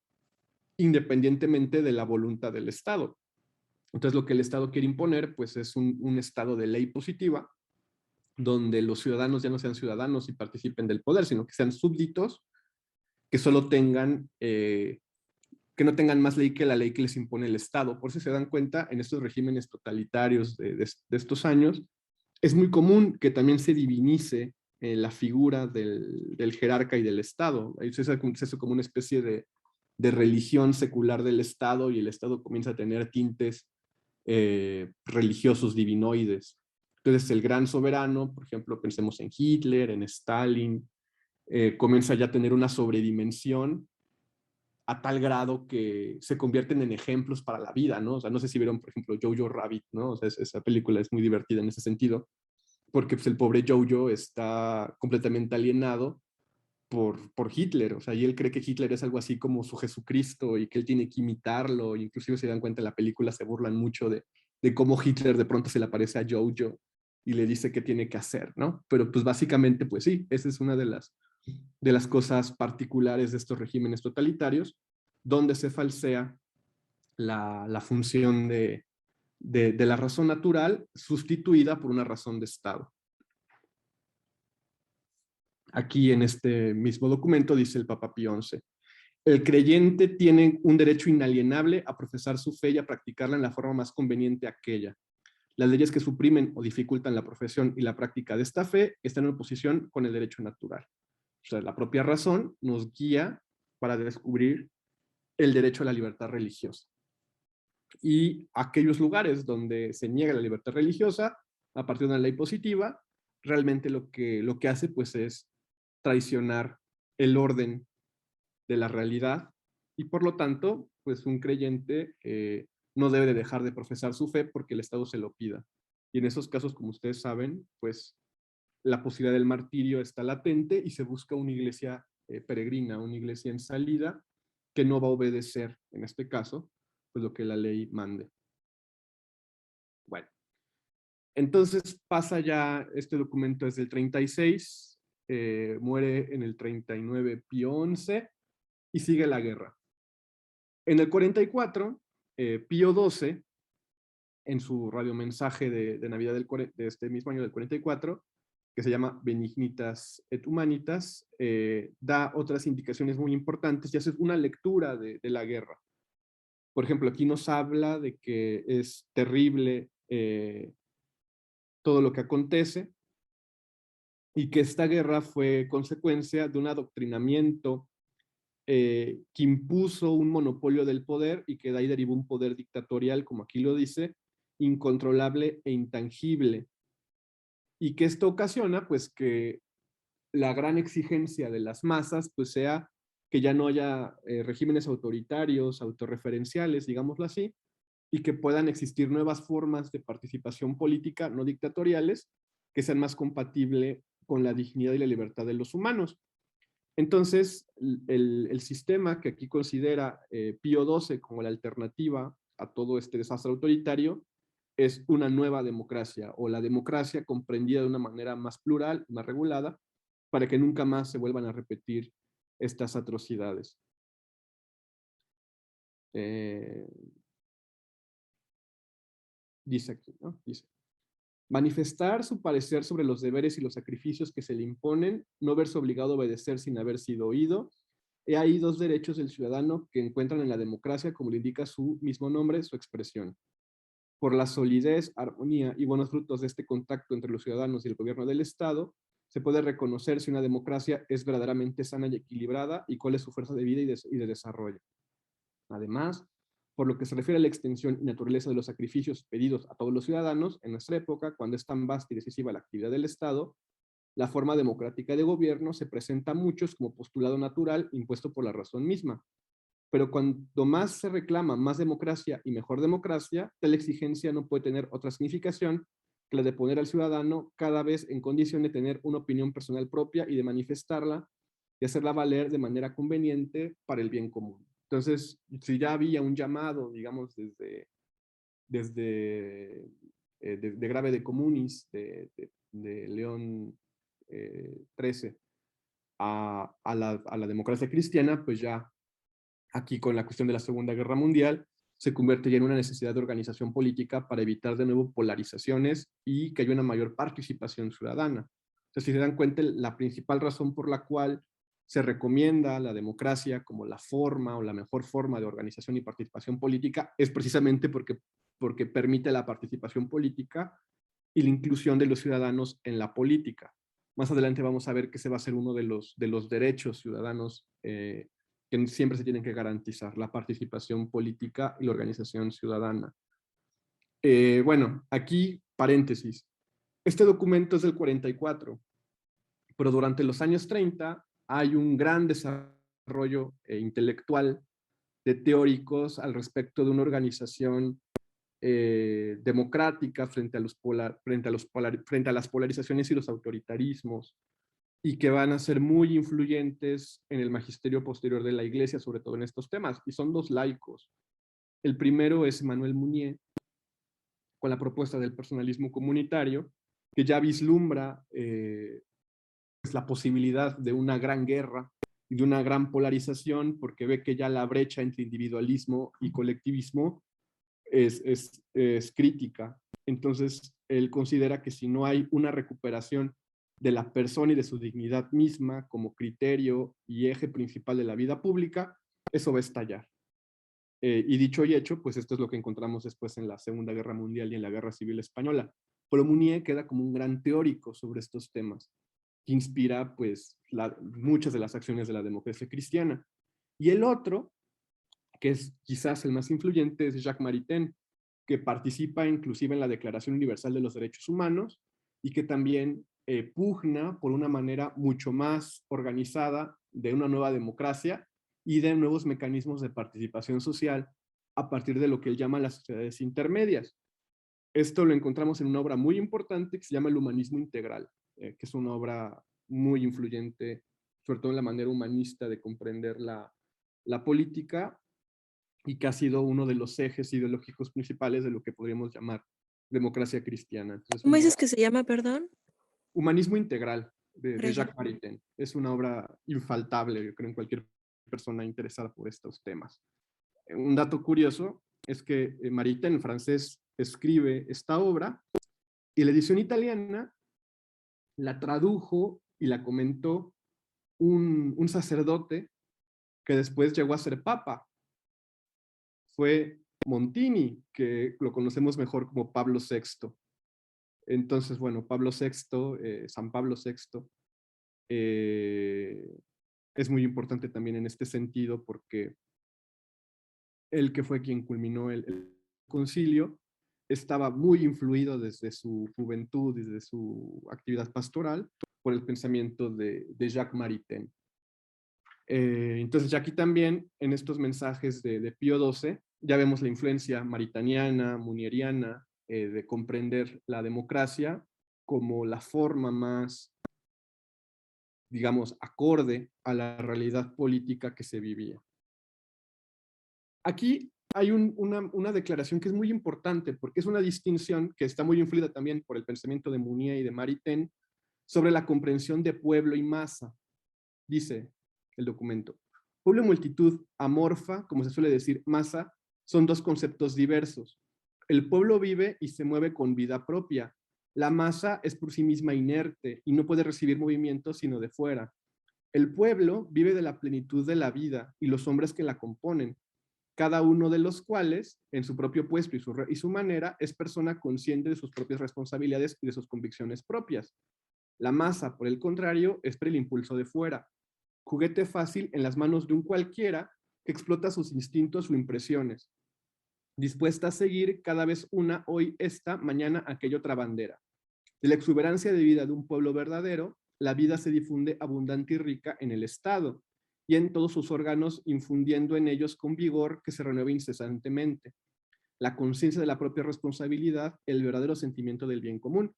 independientemente de la voluntad del Estado. Entonces lo que el Estado quiere imponer pues es un estado de ley positiva donde los ciudadanos ya no sean ciudadanos y participen del poder, sino que sean súbditos que solo tengan, que no tengan más ley que la ley que les impone el Estado. Por eso se dan cuenta en estos regímenes totalitarios de estos años, es muy común que también se divinice la figura del jerarca y del Estado. Es eso como una especie de religión secular del Estado y el Estado comienza a tener tintes religiosos divinoides. Entonces el gran soberano, por ejemplo, pensemos en Hitler, en Stalin, comienza ya a tener una sobredimensión a tal grado que se convierten en ejemplos para la vida, ¿no? O sea, no sé si vieron, por ejemplo, Jojo Rabbit, ¿no? O sea, esa película es muy divertida en ese sentido, porque pues, el pobre Jojo está completamente alienado por Hitler, o sea, y él cree que Hitler es algo así como su Jesucristo y que él tiene que imitarlo, inclusive se dan cuenta en la película, se burlan mucho de cómo Hitler de pronto se le aparece a Jojo y le dice qué tiene que hacer, ¿no? Pero pues básicamente, pues sí, esa es una de las cosas particulares de estos regímenes totalitarios, donde se falsea la función de la razón natural sustituida por una razón de Estado. Aquí en este mismo documento dice el Papa Pío XI, el creyente tiene un derecho inalienable a profesar su fe y a practicarla en la forma más conveniente aquella. Las leyes que suprimen o dificultan la profesión y la práctica de esta fe están en oposición con el derecho natural. O sea, la propia razón nos guía para descubrir el derecho a la libertad religiosa. Y aquellos lugares donde se niega la libertad religiosa, a partir de una ley positiva, realmente lo que hace pues es traicionar el orden de la realidad y por lo tanto, pues un creyente no debe de dejar de profesar su fe porque el Estado se lo pida. Y en esos casos, como ustedes saben, pues la posibilidad del martirio está latente y se busca una iglesia peregrina, una iglesia en salida que no va a obedecer, en este caso, pues lo que la ley mande. Bueno, entonces pasa ya, este documento es del 36, muere en el 39 Pío XI y sigue la guerra. En el 44, Pío XII, en su radiomensaje de Navidad de este mismo año del 44, que se llama Benignitas et Humanitas, da otras indicaciones muy importantes y hace una lectura de la guerra. Por ejemplo, aquí nos habla de que es terrible todo lo que acontece y que esta guerra fue consecuencia de un adoctrinamiento que impuso un monopolio del poder y que de ahí derivó un poder dictatorial, como aquí lo dice, incontrolable e intangible. Y que esto ocasiona, pues, que la gran exigencia de las masas, pues, sea que ya no haya regímenes autoritarios, autorreferenciales, digámoslo así, y que puedan existir nuevas formas de participación política no dictatoriales que sean más compatibles con la dignidad y la libertad de los humanos. Entonces, el sistema que aquí considera Pío XII como la alternativa a todo este desastre autoritario es una nueva democracia, o la democracia comprendida de una manera más plural, más regulada, para que nunca más se vuelvan a repetir estas atrocidades. Dice aquí, ¿no? Dice, manifestar su parecer sobre los deberes y los sacrificios que se le imponen, no verse obligado a obedecer sin haber sido oído. He ahí dos derechos del ciudadano que encuentran en la democracia, como le indica su mismo nombre, su expresión. Por la solidez, armonía y buenos frutos de este contacto entre los ciudadanos y el gobierno del Estado, se puede reconocer si una democracia es verdaderamente sana y equilibrada y cuál es su fuerza de vida y de desarrollo. Además, por lo que se refiere a la extensión y naturaleza de los sacrificios pedidos a todos los ciudadanos, en nuestra época, cuando es tan vasta y decisiva la actividad del Estado, la forma democrática de gobierno se presenta a muchos como postulado natural impuesto por la razón misma. Pero cuanto más se reclama más democracia y mejor democracia, tal exigencia no puede tener otra significación que la de poner al ciudadano cada vez en condición de tener una opinión personal propia y de manifestarla y hacerla valer de manera conveniente para el bien común. Entonces, si ya había un llamado, digamos, de grave de comunis, de León XIII, a la democracia cristiana, pues ya aquí con la cuestión de la Segunda Guerra Mundial, se convierte ya en una necesidad de organización política para evitar de nuevo polarizaciones y que haya una mayor participación ciudadana. Entonces, si se dan cuenta, la principal razón por la cual se recomienda la democracia como la forma o la mejor forma de organización y participación política es precisamente porque permite la participación política y la inclusión de los ciudadanos en la política. Más adelante vamos a ver que ese va a ser uno de los derechos ciudadanos que siempre se tienen que garantizar, la participación política y la organización ciudadana. Bueno, aquí paréntesis. Este documento es del 44, pero durante los años 30 hay un gran desarrollo intelectual de teóricos al respecto de una organización democrática frente a las polarizaciones y los autoritarismos, y que van a ser muy influyentes en el magisterio posterior de la Iglesia, sobre todo en estos temas, y son dos laicos. El primero es Manuel Munier, con la propuesta del personalismo comunitario, que ya vislumbra pues la posibilidad de una gran guerra y de una gran polarización, porque ve que ya la brecha entre individualismo y colectivismo es crítica. Entonces, él considera que si no hay una recuperación de la persona y de su dignidad misma como criterio y eje principal de la vida pública, eso va a estallar. Y dicho y hecho, pues esto es lo que encontramos después en la Segunda Guerra Mundial y en la Guerra Civil Española. Pero Munier queda como un gran teórico sobre estos temas, que inspira pues muchas de las acciones de la democracia cristiana. Y el otro, que es quizás el más influyente, es Jacques Maritain, que participa inclusive en la Declaración Universal de los Derechos Humanos y que también pugna por una manera mucho más organizada de una nueva democracia y de nuevos mecanismos de participación social a partir de lo que él llama las sociedades intermedias. Esto lo encontramos en una obra muy importante que se llama El Humanismo Integral, que es una obra muy influyente, sobre todo en la manera humanista de comprender la política, y que ha sido uno de los ejes ideológicos principales de lo que podríamos llamar democracia cristiana. Entonces, ¿Cómo dices que se llama, perdón? Humanismo Integral de Gracias. Jacques Maritain. Es una obra infaltable, yo creo, en cualquier persona interesada por estos temas. Un dato curioso es que Maritain en francés escribe esta obra y la edición italiana la tradujo y la comentó un sacerdote que después llegó a ser papa. Fue Montini, que lo conocemos mejor como Pablo VI. Entonces, bueno, Pablo VI, San Pablo VI, es muy importante también en este sentido porque él, que fue quien culminó el concilio, estaba muy influido desde su juventud, desde su actividad pastoral, por el pensamiento de Jacques Maritain. Entonces, ya aquí también, en estos mensajes de Pío XII, ya vemos la influencia maritaniana, munieriana, de comprender la democracia como la forma más digamos, acorde a la realidad política que se vivía. Aquí hay una declaración que es muy importante porque es una distinción que está muy influida también por el pensamiento de Mounier y de Maritain sobre la comprensión de pueblo y masa. Dice el documento: pueblo y multitud, amorfa, como se suele decir, masa, son dos conceptos diversos. El pueblo vive y se mueve con vida propia. La masa es por sí misma inerte y no puede recibir movimiento sino de fuera. El pueblo vive de la plenitud de la vida y los hombres que la componen, cada uno de los cuales, en su propio puesto y su manera, es persona consciente de sus propias responsabilidades y de sus convicciones propias. La masa, por el contrario, es por el impulso de fuera, juguete fácil en las manos de un cualquiera que explota sus instintos o impresiones, dispuesta a seguir cada vez una, hoy esta, mañana aquella otra bandera. De la exuberancia de vida de un pueblo verdadero, la vida se difunde abundante y rica en el Estado y en todos sus órganos, infundiendo en ellos con vigor que se renueva incesantemente. La conciencia de la propia responsabilidad, el verdadero sentimiento del bien común.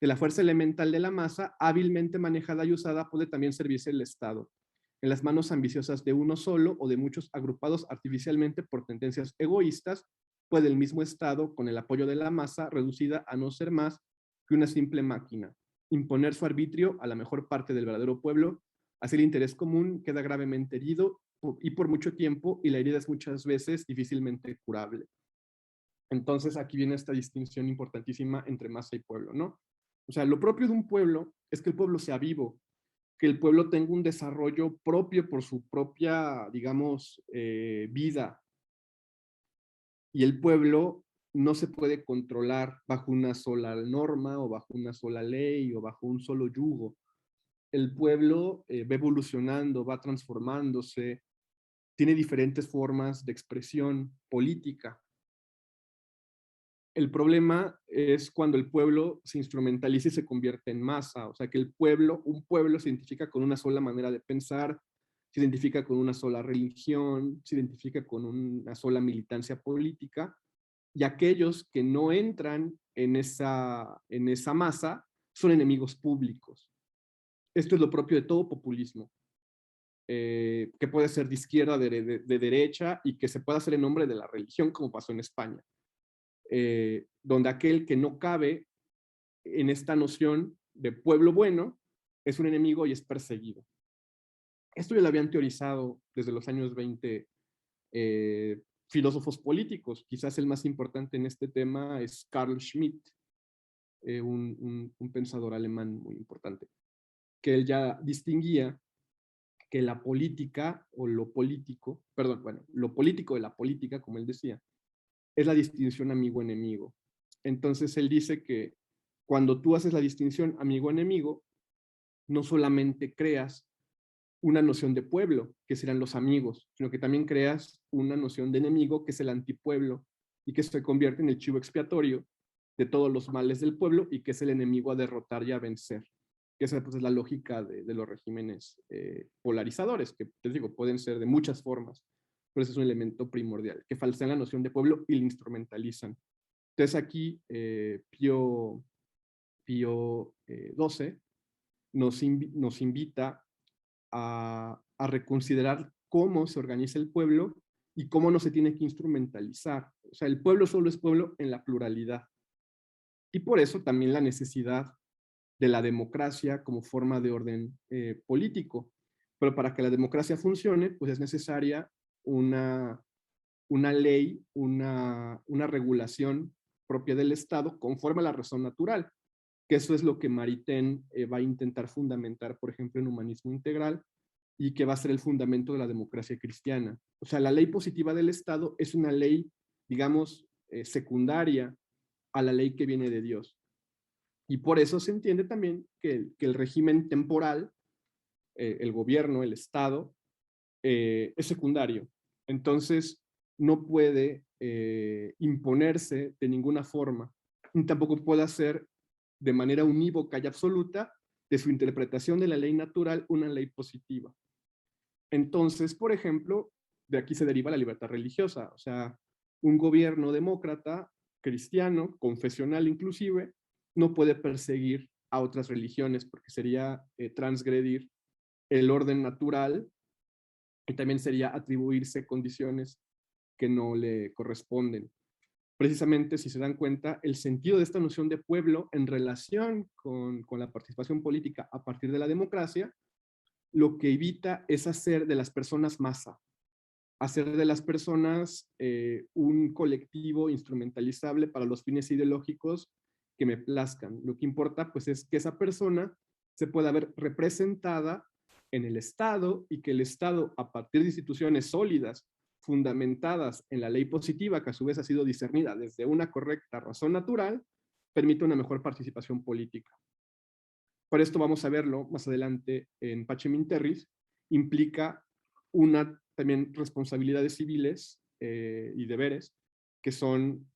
De la fuerza elemental de la masa, hábilmente manejada y usada, puede también servirse el Estado, en las manos ambiciosas de uno solo o de muchos agrupados artificialmente por tendencias egoístas, puede el mismo Estado, con el apoyo de la masa, reducida a no ser más que una simple máquina, imponer su arbitrio a la mejor parte del verdadero pueblo, así el interés común queda gravemente herido y por mucho tiempo, y la herida es muchas veces difícilmente curable. Entonces aquí viene esta distinción importantísima entre masa y pueblo, ¿no? O sea, lo propio de un pueblo es que el pueblo sea vivo, que el pueblo tenga un desarrollo propio por su propia, digamos, vida. Y el pueblo no se puede controlar bajo una sola norma o bajo una sola ley o bajo un solo yugo. El pueblo va evolucionando, va transformándose, tiene diferentes formas de expresión política. El problema es cuando el pueblo se instrumentaliza y se convierte en masa, o sea que un pueblo se identifica con una sola manera de pensar, se identifica con una sola religión, se identifica con una sola militancia política, y aquellos que no entran en esa masa son enemigos públicos. Esto es lo propio de todo populismo, que puede ser de izquierda, de derecha, y que se puede hacer en nombre de la religión, como pasó en España. Donde aquel que no cabe en esta noción de pueblo bueno es un enemigo y es perseguido. Esto ya lo habían teorizado desde los años 20 filósofos políticos. Quizás el más importante en este tema es Carl Schmitt, un pensador alemán muy importante, que él ya distinguía que la política o lo político, perdón, bueno, lo político de la política, como él decía, es la distinción amigo-enemigo. Entonces él dice que cuando tú haces la distinción amigo-enemigo, no solamente creas una noción de pueblo, que serán los amigos, sino que también creas una noción de enemigo, que es el antipueblo, y que se convierte en el chivo expiatorio de todos los males del pueblo y que es el enemigo a derrotar y a vencer. Que esa pues, es la lógica de los regímenes polarizadores, que te digo, pueden ser de muchas formas, pero ese es un elemento primordial, que falsean la noción de pueblo y la instrumentalizan. Entonces aquí Pío XII nos invita a reconsiderar cómo se organiza el pueblo y cómo no se tiene que instrumentalizar. O sea, el pueblo solo es pueblo en la pluralidad. Y por eso también la necesidad de la democracia como forma de orden político. Pero para que la democracia funcione, pues es necesaria una ley, una regulación propia del Estado conforme a la razón natural, que eso es lo que Maritain va a intentar fundamentar, por ejemplo, en Humanismo Integral, y que va a ser el fundamento de la democracia cristiana. O sea, la ley positiva del Estado es una ley, digamos, secundaria a la ley que viene de Dios. Y por eso se entiende también que el régimen temporal, el gobierno, el Estado, es secundario. Entonces, no puede imponerse de ninguna forma, ni tampoco puede hacer de manera unívoca y absoluta de su interpretación de la ley natural una ley positiva. Entonces, por ejemplo, de aquí se deriva la libertad religiosa, o sea, un gobierno demócrata, cristiano, confesional inclusive, no puede perseguir a otras religiones porque sería transgredir el orden natural, y también sería atribuirse condiciones que no le corresponden. Precisamente, si se dan cuenta, el sentido de esta noción de pueblo en relación con la participación política a partir de la democracia, lo que evita es hacer de las personas masa, hacer de las personas un colectivo instrumentalizable para los fines ideológicos que me plazcan. Lo que importa, pues, es que esa persona se pueda ver representada en el Estado y que el Estado, a partir de instituciones sólidas, fundamentadas en la ley positiva, que a su vez ha sido discernida desde una correcta razón natural, permite una mejor participación política. Por esto vamos a verlo más adelante en Pacem in Terris, implica una también responsabilidades civiles y deberes que son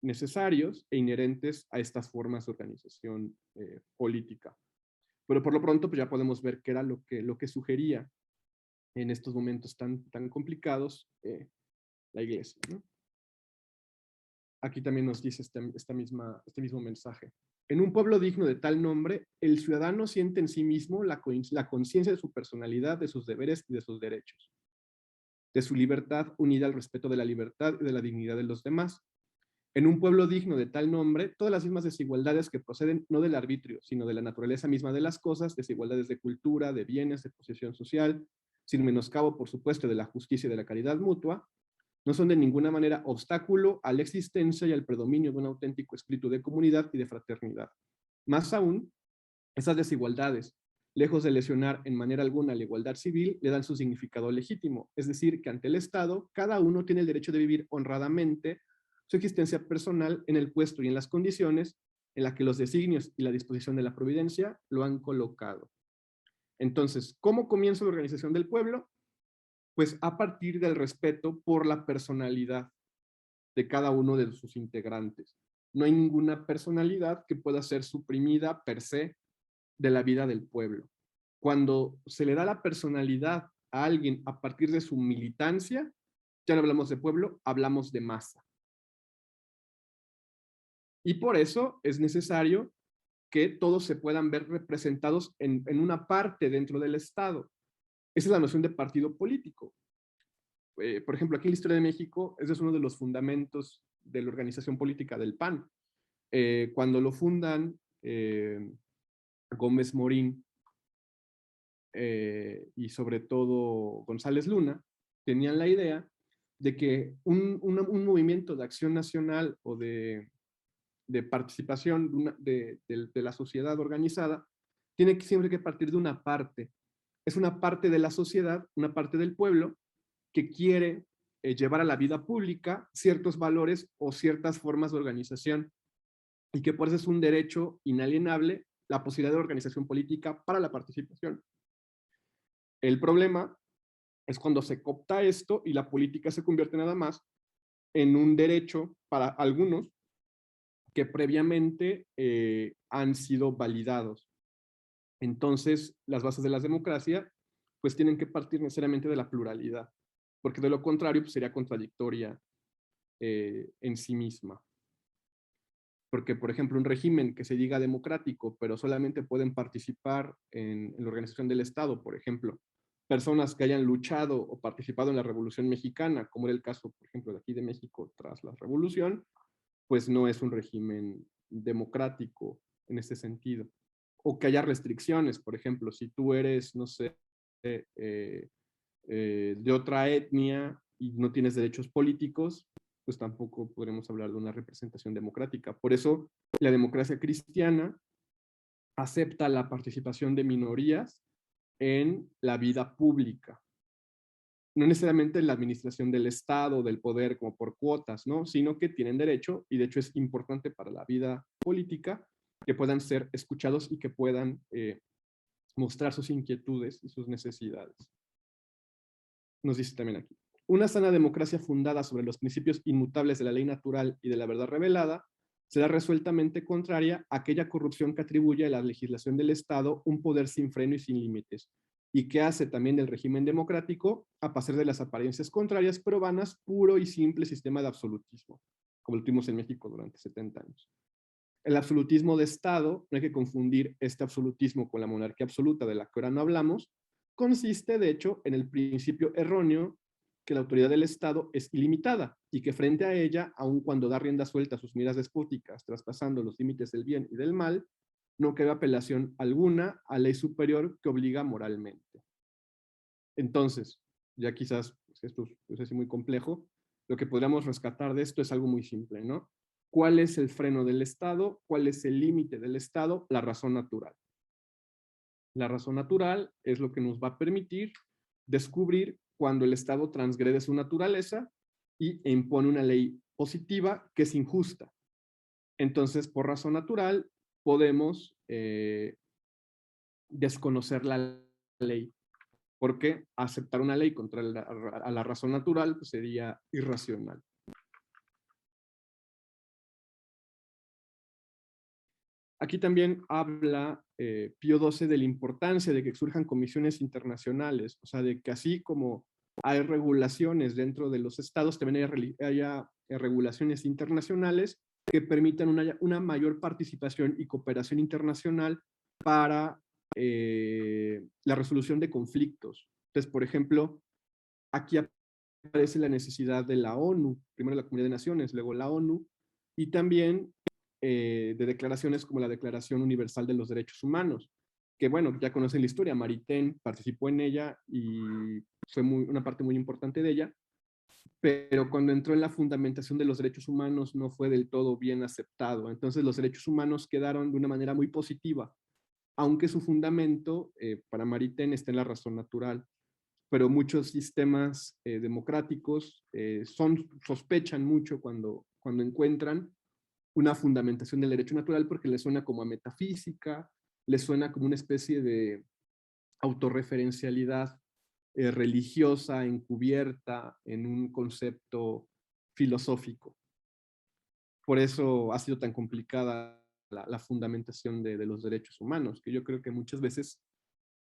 necesarios e inherentes a estas formas de organización política. Pero por lo pronto pues ya podemos ver qué era lo que sugería en estos momentos tan complicados la Iglesia, ¿no? Aquí también nos dice este mismo mensaje. En un pueblo digno de tal nombre, el ciudadano siente en sí mismo la conciencia de su personalidad, de sus deberes y de sus derechos, de su libertad unida al respeto de la libertad y de la dignidad de los demás. En un pueblo digno de tal nombre, todas las mismas desigualdades que proceden no del arbitrio, sino de la naturaleza misma de las cosas, desigualdades de cultura, de bienes, de posición social, sin menoscabo, por supuesto, de la justicia y de la caridad mutua, no son de ninguna manera obstáculo a la existencia y al predominio de un auténtico espíritu de comunidad y de fraternidad. Más aún, esas desigualdades, lejos de lesionar en manera alguna la igualdad civil, le dan su significado legítimo, es decir, que ante el Estado, cada uno tiene el derecho de vivir honradamente su existencia personal en el puesto y en las condiciones en las que los designios y la disposición de la providencia lo han colocado. Entonces, ¿cómo comienza la organización del pueblo? Pues a partir del respeto por la personalidad de cada uno de sus integrantes. No hay ninguna personalidad que pueda ser suprimida per se de la vida del pueblo. Cuando se le da la personalidad a alguien a partir de su militancia, ya no hablamos de pueblo, hablamos de masa. Y por eso es necesario que todos se puedan ver representados en una parte dentro del Estado. Esa es la noción de partido político. Por ejemplo, aquí en la historia de México, ese es uno de los fundamentos de la organización política del PAN. Cuando lo fundan Gómez Morín y sobre todo González Luna, tenían la idea de que un movimiento de acción nacional o de participación de la sociedad organizada tiene siempre que partir de una parte. Es una parte de la sociedad, una parte del pueblo, que quiere llevar a la vida pública ciertos valores o ciertas formas de organización y que por eso es un derecho inalienable la posibilidad de organización política para la participación. El problema es cuando se coopta esto y la política se convierte nada más en un derecho para algunos que previamente han sido validados. Entonces, las bases de la democracia pues tienen que partir necesariamente de la pluralidad, porque de lo contrario pues, sería contradictoria en sí misma. Porque, por ejemplo, un régimen que se diga democrático, pero solamente pueden participar en la organización del Estado, por ejemplo, personas que hayan luchado o participado en la Revolución Mexicana, como era el caso, por ejemplo, de aquí de México tras la Revolución, pues no es un régimen democrático en ese sentido. O que haya restricciones, por ejemplo, si tú eres, no sé, de otra etnia y no tienes derechos políticos, pues tampoco podremos hablar de una representación democrática. Por eso la democracia cristiana acepta la participación de minorías en la vida pública. No necesariamente en la administración del Estado, del poder, como por cuotas, ¿no? Sino que tienen derecho, y de hecho es importante para la vida política, que puedan ser escuchados y que puedan mostrar sus inquietudes y sus necesidades. Nos dice también aquí. Una sana democracia fundada sobre los principios inmutables de la ley natural y de la verdad revelada será resueltamente contraria a aquella corrupción que atribuye a la legislación del Estado un poder sin freno y sin límites, y que hace también del régimen democrático, a pasar de las apariencias contrarias pero vanas, puro y simple sistema de absolutismo, como lo tuvimos en México durante 70 años. El absolutismo de Estado, no hay que confundir este absolutismo con la monarquía absoluta de la que ahora no hablamos, consiste de hecho en el principio erróneo que la autoridad del Estado es ilimitada y que frente a ella, aun cuando da rienda suelta a sus miras despóticas, traspasando los límites del bien y del mal, no cabe apelación alguna a ley superior que obliga moralmente. Entonces, ya quizás esto es así muy complejo, lo que podríamos rescatar de esto es algo muy simple, ¿no? ¿Cuál es el freno del Estado? ¿Cuál es el límite del Estado? La razón natural. La razón natural es lo que nos va a permitir descubrir cuando el Estado transgrede su naturaleza y impone una ley positiva que es injusta. Entonces, por razón natural, podemos desconocer la ley, porque aceptar una ley contra a la razón natural pues, sería irracional. Aquí también habla Pío XII de la importancia de que surjan comisiones internacionales, o sea, de que así como hay regulaciones dentro de los estados, también haya regulaciones internacionales que permitan una mayor participación y cooperación internacional para la resolución de conflictos. Entonces, por ejemplo, aquí aparece la necesidad de la ONU, primero la Comunidad de Naciones, luego la ONU, y también de declaraciones como la Declaración Universal de los Derechos Humanos, que bueno, ya conocen la historia, Maritain participó en ella y fue una parte muy importante de ella, pero cuando entró en la fundamentación de los derechos humanos no fue del todo bien aceptado. Entonces los derechos humanos quedaron de una manera muy positiva, aunque su fundamento para Maritain está en la razón natural. Pero muchos sistemas democráticos sospechan mucho cuando encuentran una fundamentación del derecho natural porque les suena como a metafísica, les suena como una especie de autorreferencialidad religiosa encubierta en un concepto filosófico. Por eso ha sido tan complicada la fundamentación de los derechos humanos, que yo creo que muchas veces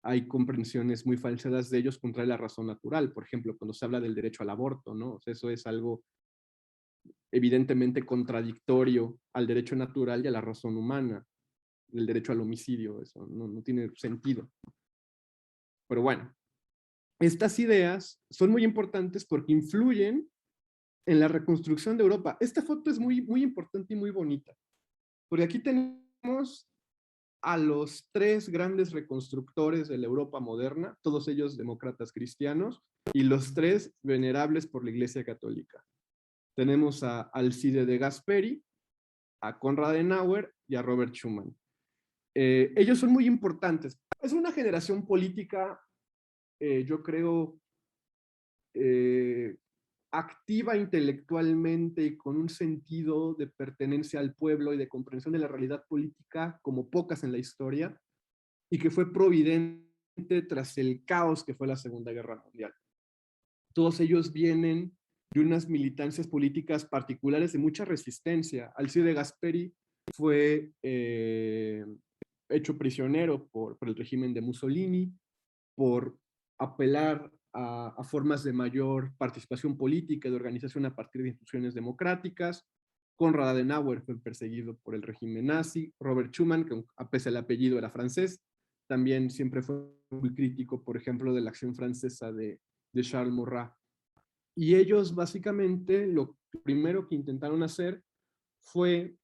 hay comprensiones muy falseadas de ellos contra la razón natural. Por ejemplo, cuando se habla del derecho al aborto, ¿no? O sea, eso es algo evidentemente contradictorio al derecho natural y a la razón humana. El derecho al homicidio, eso no tiene sentido. Pero bueno, estas ideas son muy importantes porque influyen en la reconstrucción de Europa. Esta foto es muy importante y muy bonita, porque aquí tenemos a los tres grandes reconstructores de la Europa moderna, todos ellos demócratas cristianos, y los tres venerables por la Iglesia Católica. Tenemos a Alcide de Gasperi, a Konrad Adenauer y a Robert Schuman. Ellos son muy importantes. Es una generación política, yo creo, activa intelectualmente y con un sentido de pertenencia al pueblo y de comprensión de la realidad política como pocas en la historia, y que fue providente tras el caos que fue la Segunda Guerra Mundial. Todos ellos vienen de unas militancias políticas particulares de mucha resistencia. Alcide Gasperi fue hecho prisionero por el régimen de Mussolini, por apelar a formas de mayor participación política, de organización a partir de instituciones democráticas. Konrad Adenauer fue perseguido por el régimen nazi. Robert Schuman, que a pesar del apellido era francés, también siempre fue muy crítico, por ejemplo, de la acción francesa de Charles Maurras. Y ellos básicamente lo primero que intentaron hacer fue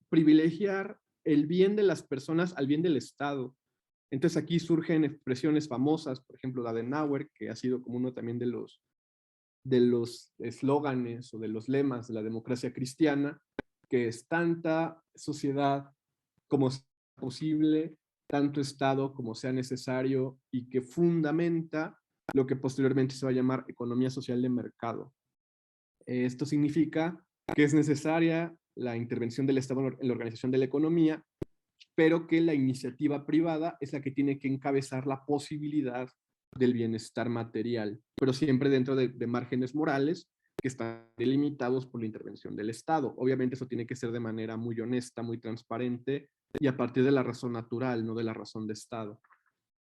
privilegiar el bien de las personas al bien del Estado. Entonces aquí surgen expresiones famosas, por ejemplo, la de Adenauer, que ha sido como uno también de los eslóganes o de los lemas de la democracia cristiana, que es tanta sociedad como sea posible, tanto Estado como sea necesario, y que fundamenta lo que posteriormente se va a llamar economía social de mercado. Esto significa que es necesaria la intervención del Estado en la organización de la economía, pero que la iniciativa privada es la que tiene que encabezar la posibilidad del bienestar material, pero siempre dentro de márgenes morales que están delimitados por la intervención del Estado. Obviamente eso tiene que ser de manera muy honesta, muy transparente y a partir de la razón natural, no de la razón de Estado.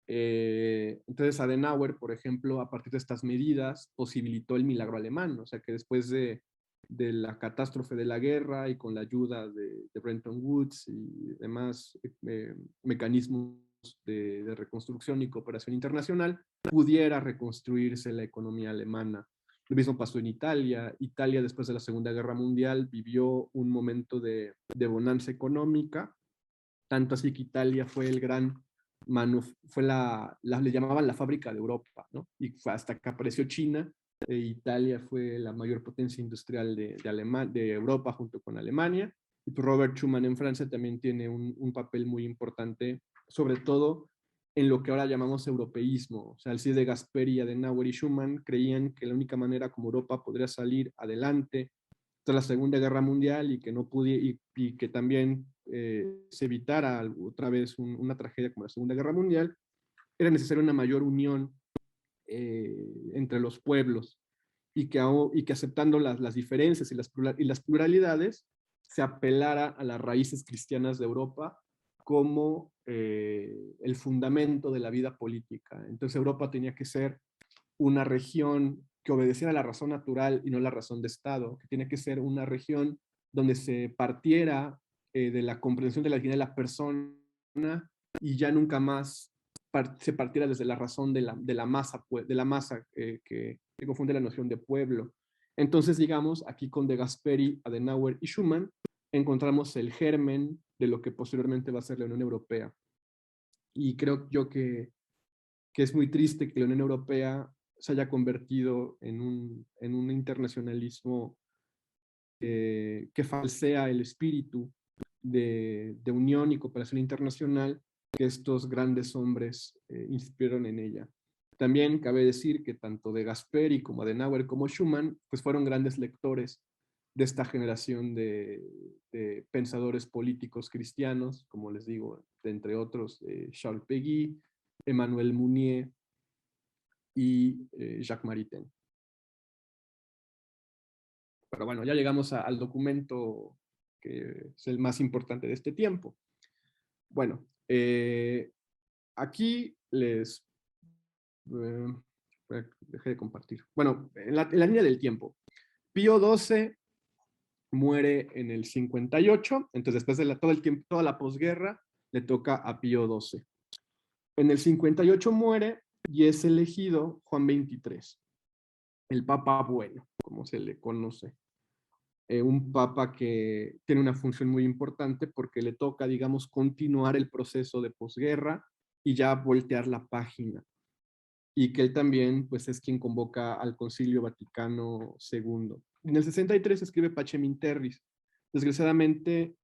Entonces Adenauer, por ejemplo, a partir de estas medidas, posibilitó el milagro alemán, o sea que después de de la catástrofe de la guerra y con la ayuda de Bretton Woods y demás mecanismos de reconstrucción y cooperación internacional, pudiera reconstruirse la economía alemana. Lo mismo pasó en Italia. Italia, después de la Segunda Guerra Mundial, vivió un momento de bonanza económica, tanto así que Italia fue el gran le llamaban la fábrica de Europa, ¿no? Y fue hasta que apareció China, Italia fue la mayor potencia industrial de Europa junto con Alemania. Y pues Robert Schuman en Francia también tiene un papel muy importante, sobre todo en lo que ahora llamamos europeísmo. O sea, el CIE de Gasperi, Adenauer y Schuman creían que la única manera como Europa podría salir adelante tras la Segunda Guerra Mundial y que no pudiera, y que también se evitara otra vez una tragedia como la Segunda Guerra Mundial, era necesaria una mayor unión entre los pueblos y que aceptando las diferencias y las pluralidades, se apelara a las raíces cristianas de Europa como el fundamento de la vida política. Entonces Europa tenía que ser una región que obedeciera a la razón natural y no la razón de Estado, que tiene que ser una región donde se partiera de la comprensión de la dignidad de la persona y ya nunca más se partiera desde la razón de la masa que confunde la noción de pueblo. Entonces, digamos, aquí con De Gasperi, Adenauer y Schuman encontramos el germen de lo que posteriormente va a ser la Unión Europea. Y creo yo que es muy triste que la Unión Europea se haya convertido en un internacionalismo que falsea el espíritu de unión y cooperación internacional que estos grandes hombres inspiraron en ella. También cabe decir que tanto de Gasperi como Adenauer como Schuman pues fueron grandes lectores de esta generación de pensadores políticos cristianos, como les digo, entre otros Charles Péguy, Emmanuel Mounier y Jacques Maritain. Pero bueno, ya llegamos al documento que es el más importante de este tiempo. Bueno, aquí les... dejé de compartir. Bueno, en la línea del tiempo. Pío XII muere en el 58, entonces después de todo el tiempo, toda la posguerra, le toca a Pío XII. En el 58 muere y es elegido Juan XXIII, el Papa Bueno, como se le conoce. Un papa que tiene una función muy importante porque le toca, digamos, continuar el proceso de posguerra y ya voltear la página. Y que él también, pues, es quien convoca al Concilio Vaticano II. En el 63 escribe Pacem in Terris. Desgraciadamente,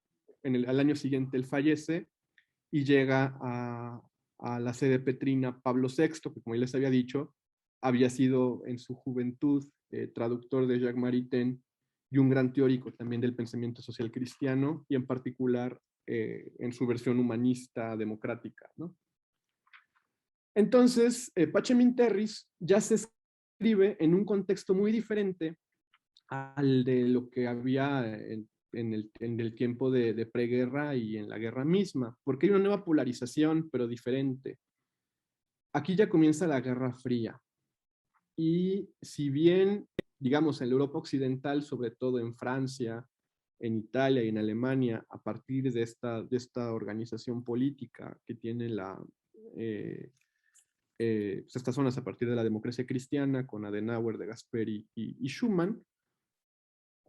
al año siguiente él fallece y llega a la sede petrina Pablo VI, que como ya les había dicho, había sido en su juventud traductor de Jacques Maritain y un gran teórico también del pensamiento social cristiano, y en particular en su versión humanista democrática, ¿no? Entonces, Pacem in Terris ya se escribe en un contexto muy diferente al de lo que había en el tiempo de preguerra y en la guerra misma, porque hay una nueva polarización, pero diferente. Aquí ya comienza la Guerra Fría. Y si bien, digamos, en la Europa Occidental, sobre todo en Francia, en Italia y en Alemania, a partir de esta organización política que tiene pues estas zonas a partir de la democracia cristiana, con Adenauer, De Gasperi y Schuman,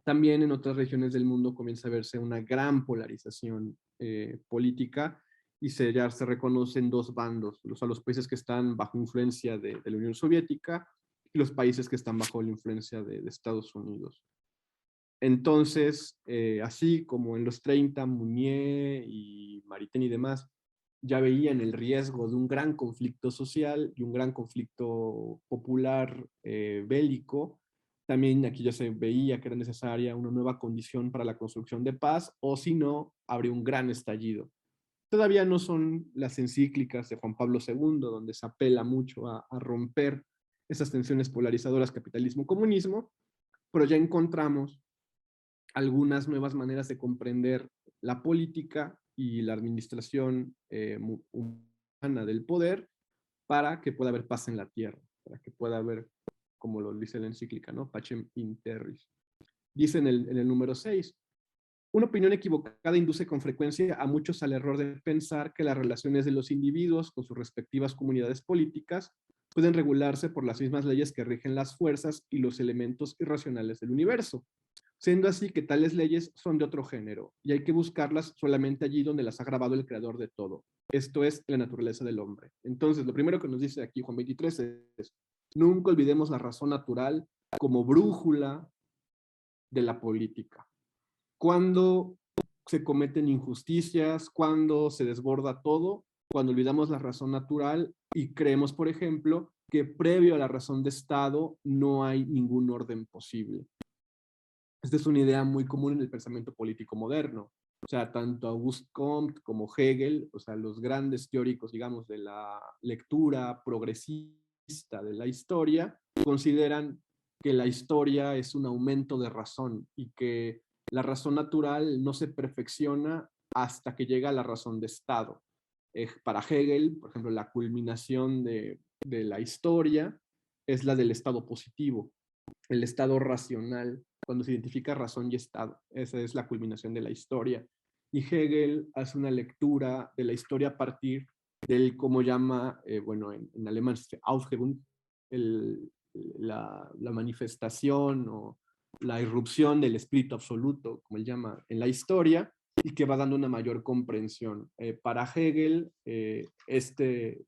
también en otras regiones del mundo comienza a verse una gran polarización política y ya se reconocen dos bandos, los países que están bajo influencia de la Unión Soviética y los países que están bajo la influencia de Estados Unidos. Entonces, así como en los 30, Mounier y Maritain y demás ya veían el riesgo de un gran conflicto social y un gran conflicto popular bélico, también aquí ya se veía que era necesaria una nueva condición para la construcción de paz, o si no, habría un gran estallido. Todavía no son las encíclicas de Juan Pablo II, donde se apela mucho a romper esas tensiones polarizadoras capitalismo-comunismo, pero ya encontramos algunas nuevas maneras de comprender la política y la administración humana del poder para que pueda haber paz en la tierra, para que pueda haber, como lo dice la encíclica, ¿no? Pacem in terris. dice en el número 6, una opinión equivocada induce con frecuencia a muchos al error de pensar que las relaciones de los individuos con sus respectivas comunidades políticas pueden regularse por las mismas leyes que rigen las fuerzas y los elementos irracionales del universo, siendo así que tales leyes son de otro género y hay que buscarlas solamente allí donde las ha grabado el creador de todo. Esto es la naturaleza del hombre. Entonces, lo primero que nos dice aquí Juan 23 es, nunca olvidemos la razón natural como brújula de la política. Cuando se cometen injusticias, cuando se desborda todo, cuando olvidamos la razón natural y creemos, por ejemplo, que previo a la razón de Estado no hay ningún orden posible. Esta es una idea muy común en el pensamiento político moderno. O sea, tanto Auguste Comte como Hegel, o sea, los grandes teóricos, digamos, de la lectura progresista de la historia, consideran que la historia es un aumento de razón y que la razón natural no se perfecciona hasta que llega a la razón de Estado. Para Hegel, por ejemplo, la culminación de la historia es la del Estado positivo, el Estado racional, cuando se identifica razón y Estado. Esa es la culminación de la historia. Y Hegel hace una lectura de la historia a partir del, como llama, bueno, en alemán es Aufhebung, la manifestación o la irrupción del espíritu absoluto, como él llama, en la historia, y que va dando una mayor comprensión. Para Hegel, este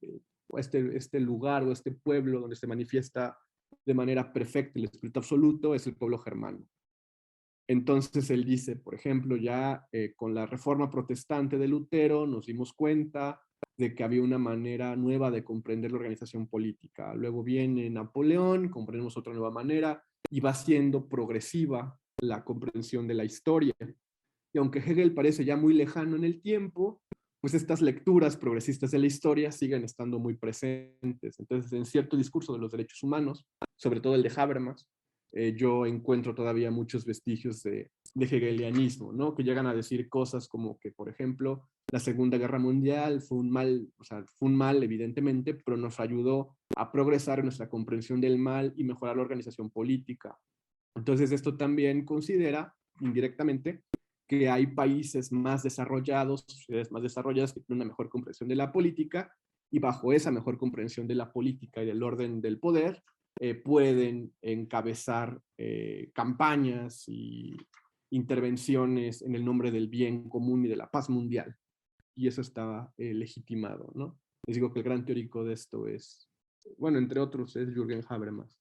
lugar o este pueblo donde se manifiesta de manera perfecta el espíritu absoluto es el pueblo germano. Entonces él dice, por ejemplo, ya con la reforma protestante de Lutero nos dimos cuenta de que había una manera nueva de comprender la organización política. Luego viene Napoleón, comprendemos otra nueva manera y va siendo progresiva la comprensión de la historia. Y aunque Hegel parece ya muy lejano en el tiempo, pues estas lecturas progresistas de la historia siguen estando muy presentes. Entonces, en cierto discurso de los derechos humanos, sobre todo el de Habermas, yo encuentro todavía muchos vestigios de hegelianismo, ¿no? Que llegan a decir cosas como que, por ejemplo, la Segunda Guerra Mundial fue un mal, o sea, fue un mal evidentemente, pero nos ayudó a progresar en nuestra comprensión del mal y mejorar la organización política. Entonces, esto también considera indirectamente que hay países más desarrollados, sociedades más desarrolladas que tienen una mejor comprensión de la política y bajo esa mejor comprensión de la política y del orden del poder pueden encabezar campañas y intervenciones en el nombre del bien común y de la paz mundial. Y eso está legitimado, ¿no? Les digo que el gran teórico de esto es, bueno, entre otros, es Jürgen Habermas.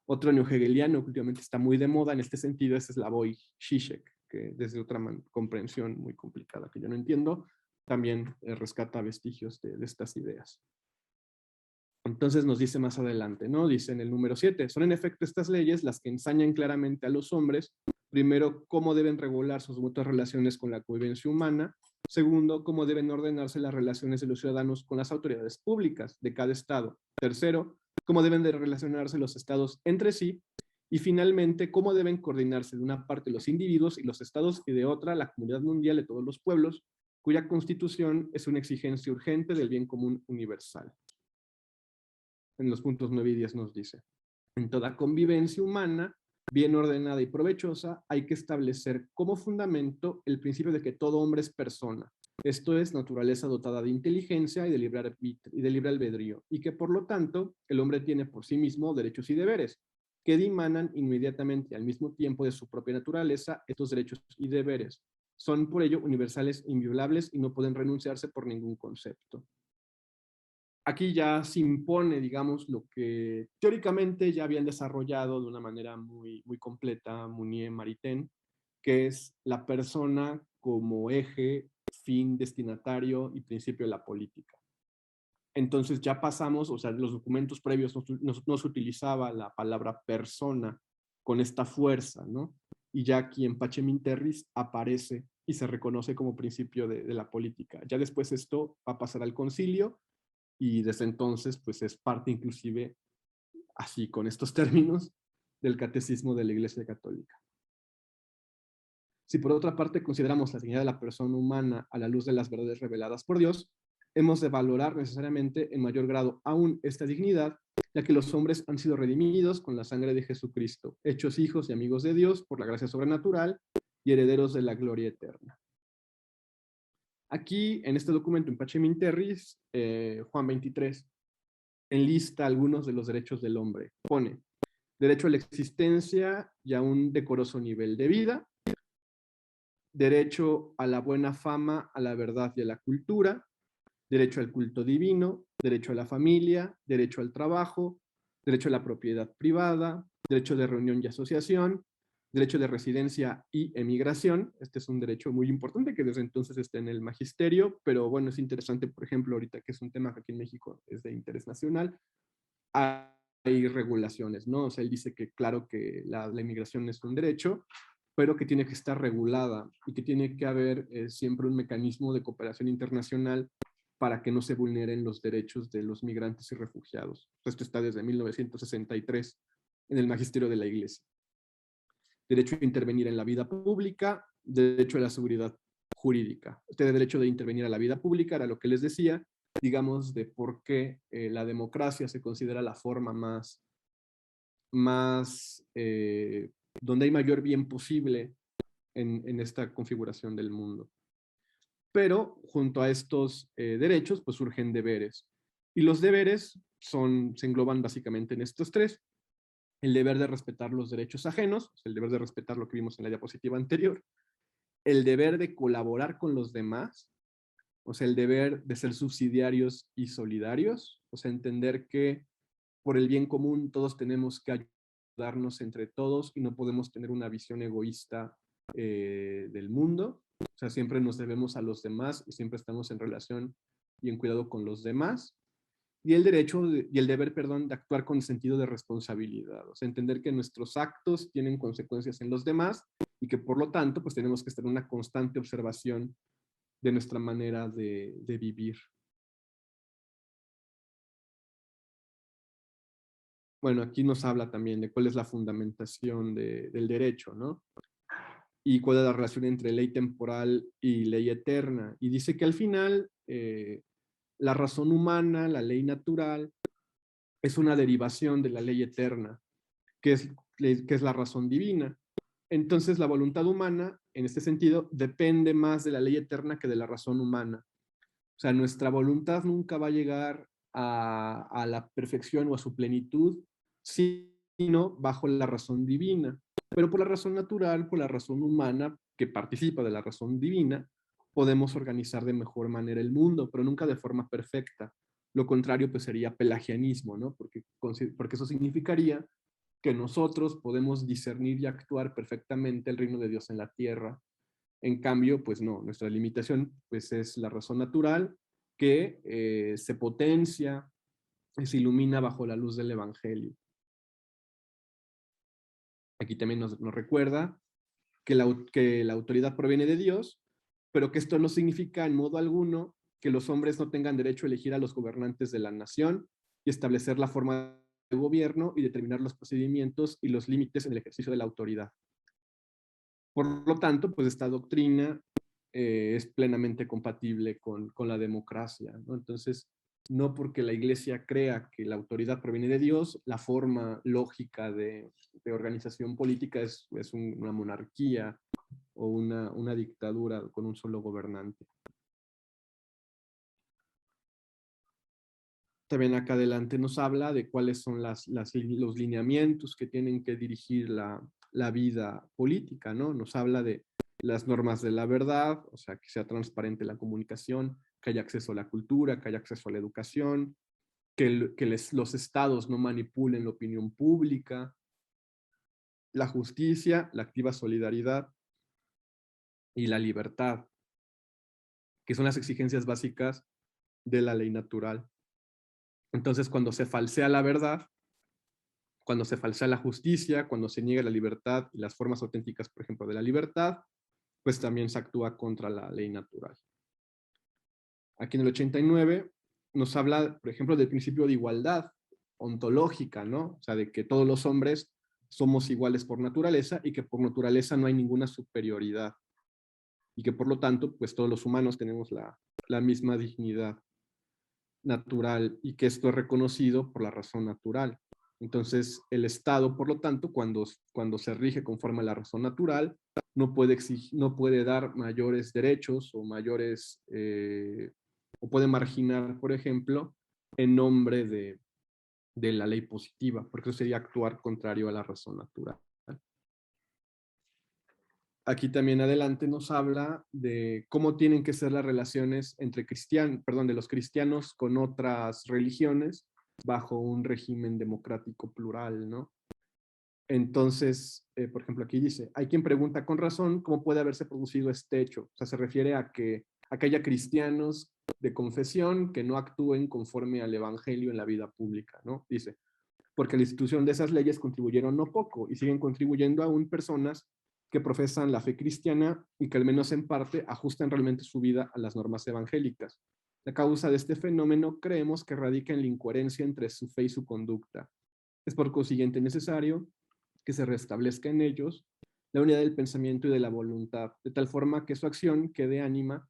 Otro neohegeliano que últimamente está muy de moda en este sentido es Slavoj Žižek, que desde otra comprensión muy complicada que yo no entiendo, también rescata vestigios de estas ideas. Entonces nos dice más adelante, ¿no? Dice en el número 7, son en efecto estas leyes las que ensañan claramente a los hombres, primero, cómo deben regular sus mutuas relaciones con la convivencia humana, segundo, cómo deben ordenarse las relaciones de los ciudadanos con las autoridades públicas de cada estado, tercero, cómo deben de relacionarse los estados entre sí, y finalmente, cómo deben coordinarse de una parte los individuos y los estados y de otra la comunidad mundial de todos los pueblos, cuya constitución es una exigencia urgente del bien común universal. En los puntos 9 y 10 nos dice, en toda convivencia humana, bien ordenada y provechosa, hay que establecer como fundamento el principio de que todo hombre es persona, esto es, naturaleza dotada de inteligencia y de libre albedrío, y que por lo tanto el hombre tiene por sí mismo derechos y deberes, que dimanan inmediatamente al mismo tiempo de su propia naturaleza. Estos derechos y deberes son por ello universales, inviolables y no pueden renunciarse por ningún concepto. Aquí ya se impone, digamos, lo que teóricamente ya habían desarrollado de una manera muy, muy completa Mounier, Maritain, que es la persona como eje, fin, destinatario y principio de la política. Entonces ya pasamos, o sea, los documentos previos no se utilizaba la palabra persona con esta fuerza, ¿no? Y ya aquí en Pacem in Terris aparece y se reconoce como principio de la política. Ya después esto va a pasar al concilio y desde entonces pues es parte inclusive, así con estos términos, del catecismo de la Iglesia Católica. Si por otra parte consideramos la dignidad de la persona humana a la luz de las verdades reveladas por Dios, hemos de valorar necesariamente en mayor grado aún esta dignidad, ya que los hombres han sido redimidos con la sangre de Jesucristo, hechos hijos y amigos de Dios por la gracia sobrenatural y herederos de la gloria eterna. Aquí, en este documento, en Pacem in Terris, Juan 23, enlista algunos de los derechos del hombre. Pone, derecho a la existencia y a un decoroso nivel de vida, derecho a la buena fama, a la verdad y a la cultura, derecho al culto divino, derecho a la familia, derecho al trabajo, derecho a la propiedad privada, derecho de reunión y asociación, derecho de residencia y emigración. Este es un derecho muy importante que desde entonces está en el magisterio, pero bueno, es interesante, por ejemplo, ahorita que es un tema que aquí en México es de interés nacional, hay regulaciones, ¿no? O sea, él dice que claro que la inmigración es un derecho, pero que tiene que estar regulada y que tiene que haber siempre un mecanismo de cooperación internacional para que no se vulneren los derechos de los migrantes y refugiados. Esto está desde 1963 en el magisterio de la Iglesia. Derecho a intervenir en la vida pública, derecho a la seguridad jurídica. Este derecho de intervenir a la vida pública era lo que les decía, digamos, de por qué la democracia se considera la forma más donde hay mayor bien posible en esta configuración del mundo. Pero junto a estos derechos, pues surgen deberes. Y los deberes se engloban básicamente en estos tres. El deber de respetar los derechos ajenos, el deber de respetar lo que vimos en la diapositiva anterior, el deber de colaborar con los demás, o sea, el deber de ser subsidiarios y solidarios, o sea, entender que por el bien común todos tenemos que ayudarnos entre todos y no podemos tener una visión egoísta del mundo. O sea, siempre nos debemos a los demás y siempre estamos en relación y en cuidado con los demás. Y el derecho y el deber, perdón, de actuar con sentido de responsabilidad. O sea, entender que nuestros actos tienen consecuencias en los demás y que por lo tanto, pues tenemos que estar en una constante observación de nuestra manera de vivir. Bueno, aquí nos habla también de cuál es la fundamentación del derecho, ¿no? Y cuál es la relación entre ley temporal y ley eterna. Y dice que al final la razón humana, la ley natural, es una derivación de la ley eterna, que es la razón divina. Entonces la voluntad humana, en este sentido, depende más de la ley eterna que de la razón humana. O sea, nuestra voluntad nunca va a llegar a la perfección o a su plenitud, sino bajo la razón divina. Pero por la razón natural, por la razón humana, que participa de la razón divina, podemos organizar de mejor manera el mundo, pero nunca de forma perfecta. Lo contrario, pues sería pelagianismo, ¿no? Porque eso significaría que nosotros podemos discernir y actuar perfectamente el reino de Dios en la tierra. En cambio, pues no, nuestra limitación pues es la razón natural que se potencia, se ilumina bajo la luz del Evangelio. Aquí también nos recuerda que la autoridad proviene de Dios, pero que esto no significa en modo alguno que los hombres no tengan derecho a elegir a los gobernantes de la nación y establecer la forma de gobierno y determinar los procedimientos y los límites en el ejercicio de la autoridad. Por lo tanto, pues esta doctrina es plenamente compatible con la democracia, ¿no? Entonces, no porque la iglesia crea que la autoridad proviene de Dios, la forma lógica de organización política es una monarquía o una dictadura con un solo gobernante. También acá adelante nos habla de cuáles son los lineamientos que tienen que dirigir la vida política, ¿no? Nos habla de las normas de la verdad, o sea, que sea transparente la comunicación, que haya acceso a la cultura, que haya acceso a la educación, los estados no manipulen la opinión pública, la justicia, la activa solidaridad y la libertad, que son las exigencias básicas de la ley natural. Entonces, cuando se falsea la verdad, cuando se falsea la justicia, cuando se niega la libertad y las formas auténticas, por ejemplo, de la libertad, pues también se actúa contra la ley natural. Aquí en el 89 nos habla, por ejemplo, del principio de igualdad ontológica, ¿no? O sea, de que todos los hombres somos iguales por naturaleza y que por naturaleza no hay ninguna superioridad y que por lo tanto, pues todos los humanos tenemos la misma dignidad. natural y que esto es reconocido por la razón natural. Entonces, el Estado, por lo tanto, cuando se rige conforme a la razón natural, no puede, no puede dar mayores derechos o mayores, o puede marginar, por ejemplo, en nombre de la ley positiva, porque eso sería actuar contrario a la razón natural. Aquí también adelante nos habla de cómo tienen que ser las relaciones entre de los cristianos con otras religiones bajo un régimen democrático plural, ¿no? Entonces, por ejemplo, aquí dice, hay quien pregunta con razón cómo puede haberse producido este hecho. O sea, se refiere a que haya cristianos de confesión que no actúen conforme al evangelio en la vida pública, ¿no? Dice, porque la institución de esas leyes contribuyeron no poco y siguen contribuyendo aún personas que profesan la fe cristiana y que al menos en parte ajustan realmente su vida a las normas evangélicas. La causa de este fenómeno creemos que radica en la incoherencia entre su fe y su conducta. Es por consiguiente necesario que se restablezca en ellos la unidad del pensamiento y de la voluntad, de tal forma que su acción quede ánima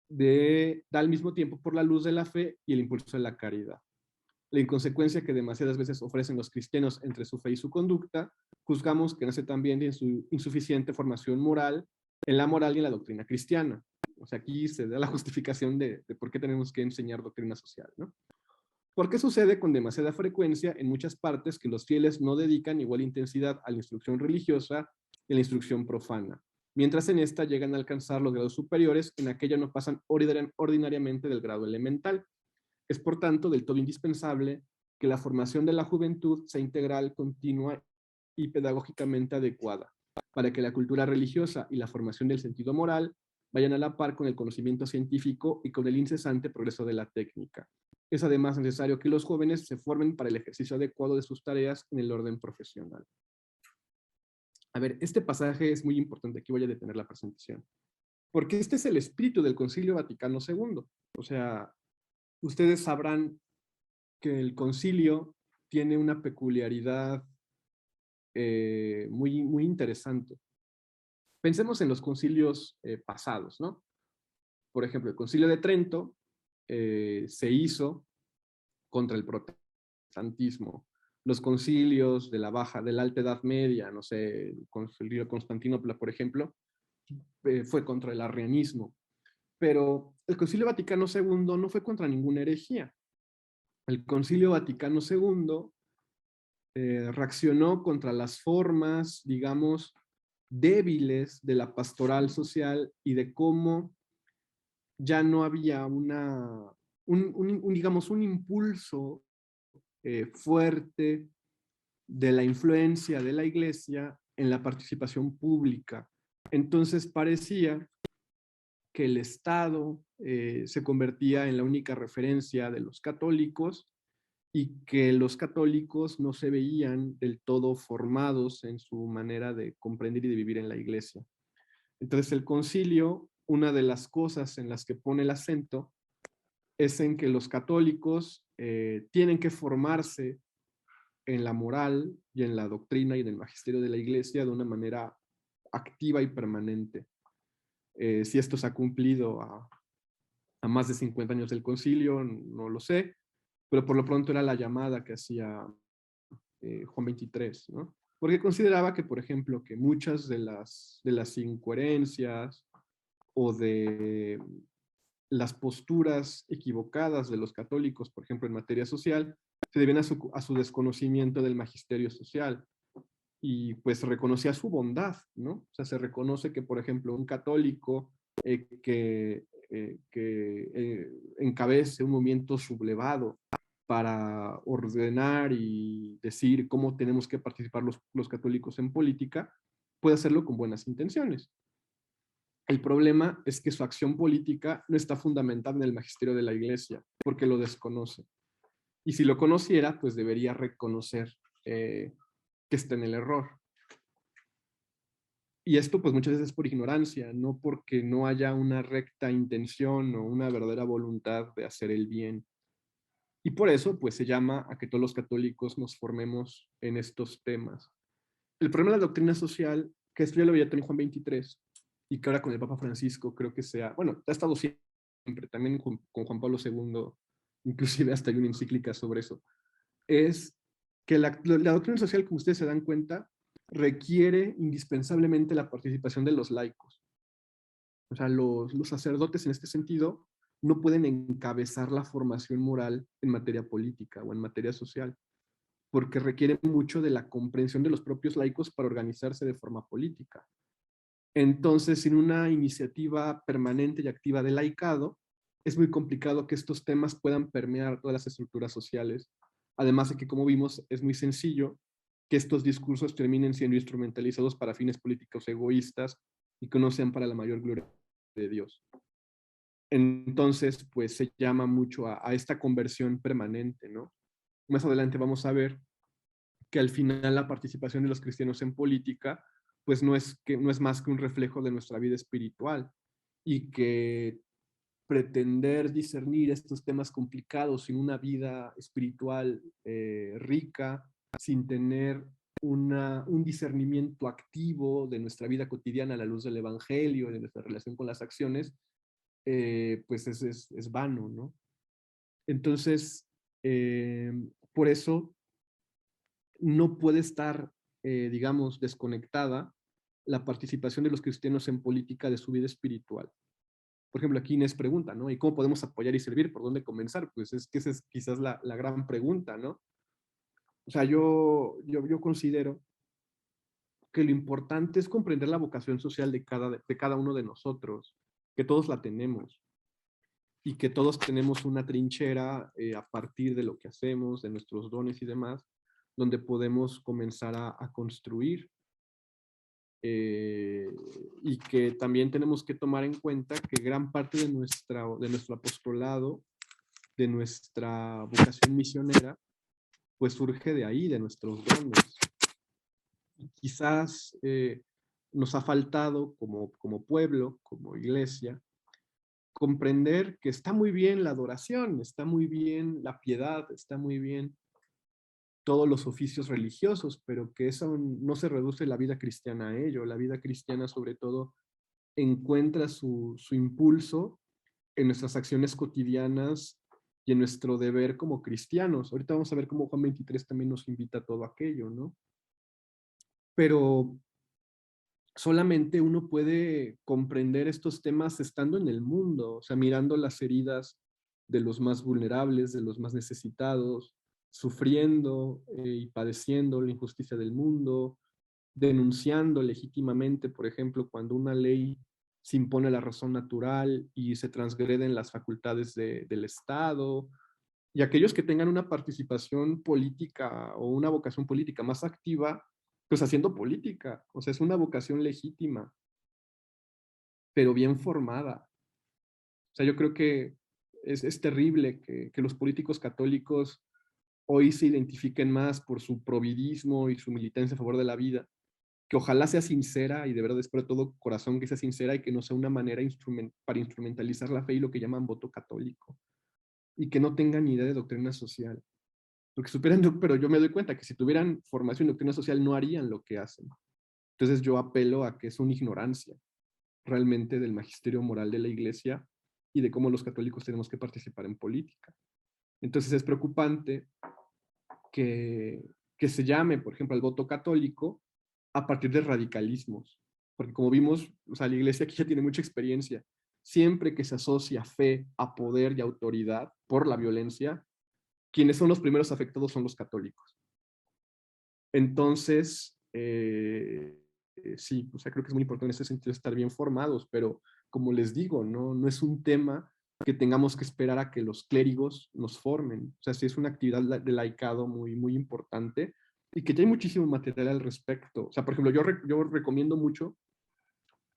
da al mismo tiempo por la luz de la fe y el impulso de la caridad. La inconsecuencia que demasiadas veces ofrecen los cristianos entre su fe y su conducta, juzgamos que nace también de su insuficiente formación moral en la moral y en la doctrina cristiana. O sea, aquí se da la justificación de por qué tenemos que enseñar doctrina social, ¿no? ¿Por qué sucede con demasiada frecuencia en muchas partes que los fieles no dedican igual intensidad a la instrucción religiosa y a la instrucción profana? Mientras en esta llegan a alcanzar los grados superiores, en aquella no pasan ordinariamente del grado elemental. Es por tanto del todo indispensable que la formación de la juventud sea integral, continua y pedagógicamente adecuada, para que la cultura religiosa y la formación del sentido moral vayan a la par con el conocimiento científico y con el incesante progreso de la técnica. Es además necesario que los jóvenes se formen para el ejercicio adecuado de sus tareas en el orden profesional. A ver, este pasaje es muy importante, aquí voy a detener la presentación, porque este es el espíritu del Concilio Vaticano II. O sea, ustedes sabrán que el concilio tiene una peculiaridad muy interesante. Pensemos en los concilios pasados, ¿no? Por ejemplo, el concilio de Trento se hizo contra el protestantismo. Los concilios de de la Alta Edad Media, no sé, el concilio de Constantinopla, por ejemplo, fue contra el arrianismo. Pero el Concilio Vaticano II no fue contra ninguna herejía. El Concilio Vaticano II reaccionó contra las formas, digamos, débiles de la pastoral social y de cómo ya no había digamos, un impulso fuerte de la influencia de la iglesia en la participación pública. Entonces parecía que el Estado se convertía en la única referencia de los católicos y que los católicos no se veían del todo formados en su manera de comprender y de vivir en la iglesia. Entonces el concilio, una de las cosas en las que pone el acento es en que los católicos tienen que formarse en la moral y en la doctrina y en el magisterio de la iglesia de una manera activa y permanente. Si esto se ha cumplido a más de 50 años del concilio, no lo sé, pero por lo pronto era la llamada que hacía Juan 23, ¿no? Porque consideraba que, por ejemplo, que muchas de las incoherencias o de las posturas equivocadas de los católicos, por ejemplo, en materia social, se debían a su desconocimiento del magisterio social. Y pues reconocía su bondad, ¿no? O sea, se reconoce que, por ejemplo, un católico que encabece un movimiento sublevado para ordenar y decir cómo tenemos que participar los católicos en política, puede hacerlo con buenas intenciones. El problema es que su acción política no está fundamentada en el magisterio de la iglesia, porque lo desconoce. Y si lo conociera, pues debería reconocer que está en el error. Y esto pues muchas veces por ignorancia, no porque no haya una recta intención o una verdadera voluntad de hacer el bien. Y por eso pues se llama a que todos los católicos nos formemos en estos temas. El problema de la doctrina social, que esto ya lo veía en Juan 23, y que ahora con el Papa Francisco creo que sea, bueno, ha estado siempre también con Juan Pablo II, inclusive hasta hay una encíclica sobre eso, es que la doctrina social, como ustedes se dan cuenta, requiere indispensablemente la participación de los laicos. O sea, los sacerdotes en este sentido no pueden encabezar la formación moral en materia política o en materia social, porque requiere mucho de la comprensión de los propios laicos para organizarse de forma política. Entonces, sin una iniciativa permanente y activa de laicado, es muy complicado que estos temas puedan permear todas las estructuras sociales. Además de que, como vimos, es muy sencillo que estos discursos terminen siendo instrumentalizados para fines políticos egoístas y que no sean para la mayor gloria de Dios. Entonces, pues se llama mucho a esta conversión permanente, ¿no? Más adelante vamos a ver que al final la participación de los cristianos en política, pues no es más que un reflejo de nuestra vida espiritual y que pretender discernir estos temas complicados sin una vida espiritual rica, sin tener un discernimiento activo de nuestra vida cotidiana a la luz del Evangelio, de nuestra relación con las acciones, pues es vano, ¿no? Entonces, por eso no puede estar, digamos, desconectada la participación de los cristianos en política de su vida espiritual. Por ejemplo, aquí Inés pregunta, ¿no? ¿Y cómo podemos apoyar y servir? ¿Por dónde comenzar? Pues es que esa es quizás la gran pregunta, ¿no? O sea, yo considero que lo importante es comprender la vocación social de cada uno de nosotros, que todos la tenemos y que todos tenemos una trinchera a partir de lo que hacemos, de nuestros dones y demás, donde podemos comenzar a construir y que también tenemos que tomar en cuenta que gran parte de nuestro apostolado, de nuestra vocación misionera, pues surge de ahí, de nuestros dones. Y quizás nos ha faltado como pueblo, como iglesia, comprender que está muy bien la adoración, está muy bien la piedad, está muy bien todos los oficios religiosos, pero que eso no se reduce la vida cristiana a ello. La vida cristiana, sobre todo, encuentra su impulso en nuestras acciones cotidianas y en nuestro deber como cristianos. Ahorita vamos a ver cómo Juan 23 también nos invita a todo aquello, ¿no? Pero solamente uno puede comprender estos temas estando en el mundo, o sea, mirando las heridas de los más vulnerables, de los más necesitados, sufriendo y padeciendo la injusticia del mundo, denunciando legítimamente, por ejemplo, cuando una ley se impone a la razón natural y se transgreden las facultades del Estado, y aquellos que tengan una participación política o una vocación política más activa, pues haciendo política, o sea, es una vocación legítima, pero bien formada. O sea, yo creo que es terrible que los políticos católicos hoy se identifiquen más por su providismo y su militancia a favor de la vida, que ojalá sea sincera y de verdad espero de todo corazón que sea sincera y que no sea una manera para instrumentalizar la fe y lo que llaman voto católico, y que no tengan ni idea de doctrina social. Porque supieran, pero yo me doy cuenta que si tuvieran formación en doctrina social no harían lo que hacen. Entonces yo apelo a que es una ignorancia realmente del magisterio moral de la iglesia y de cómo los católicos tenemos que participar en política. Entonces es preocupante que se llame, por ejemplo, al voto católico a partir de radicalismos. Porque como vimos, o sea, la iglesia aquí ya tiene mucha experiencia. Siempre que se asocia fe a poder y autoridad por la violencia, quienes son los primeros afectados son los católicos. Entonces, sí, o sea, creo que es muy importante en ese sentido estar bien formados, pero como les digo, no es un tema que tengamos que esperar a que los clérigos nos formen. O sea, sí es una actividad de laicado muy importante y que ya hay muchísimo material al respecto. O sea, por ejemplo, yo recomiendo mucho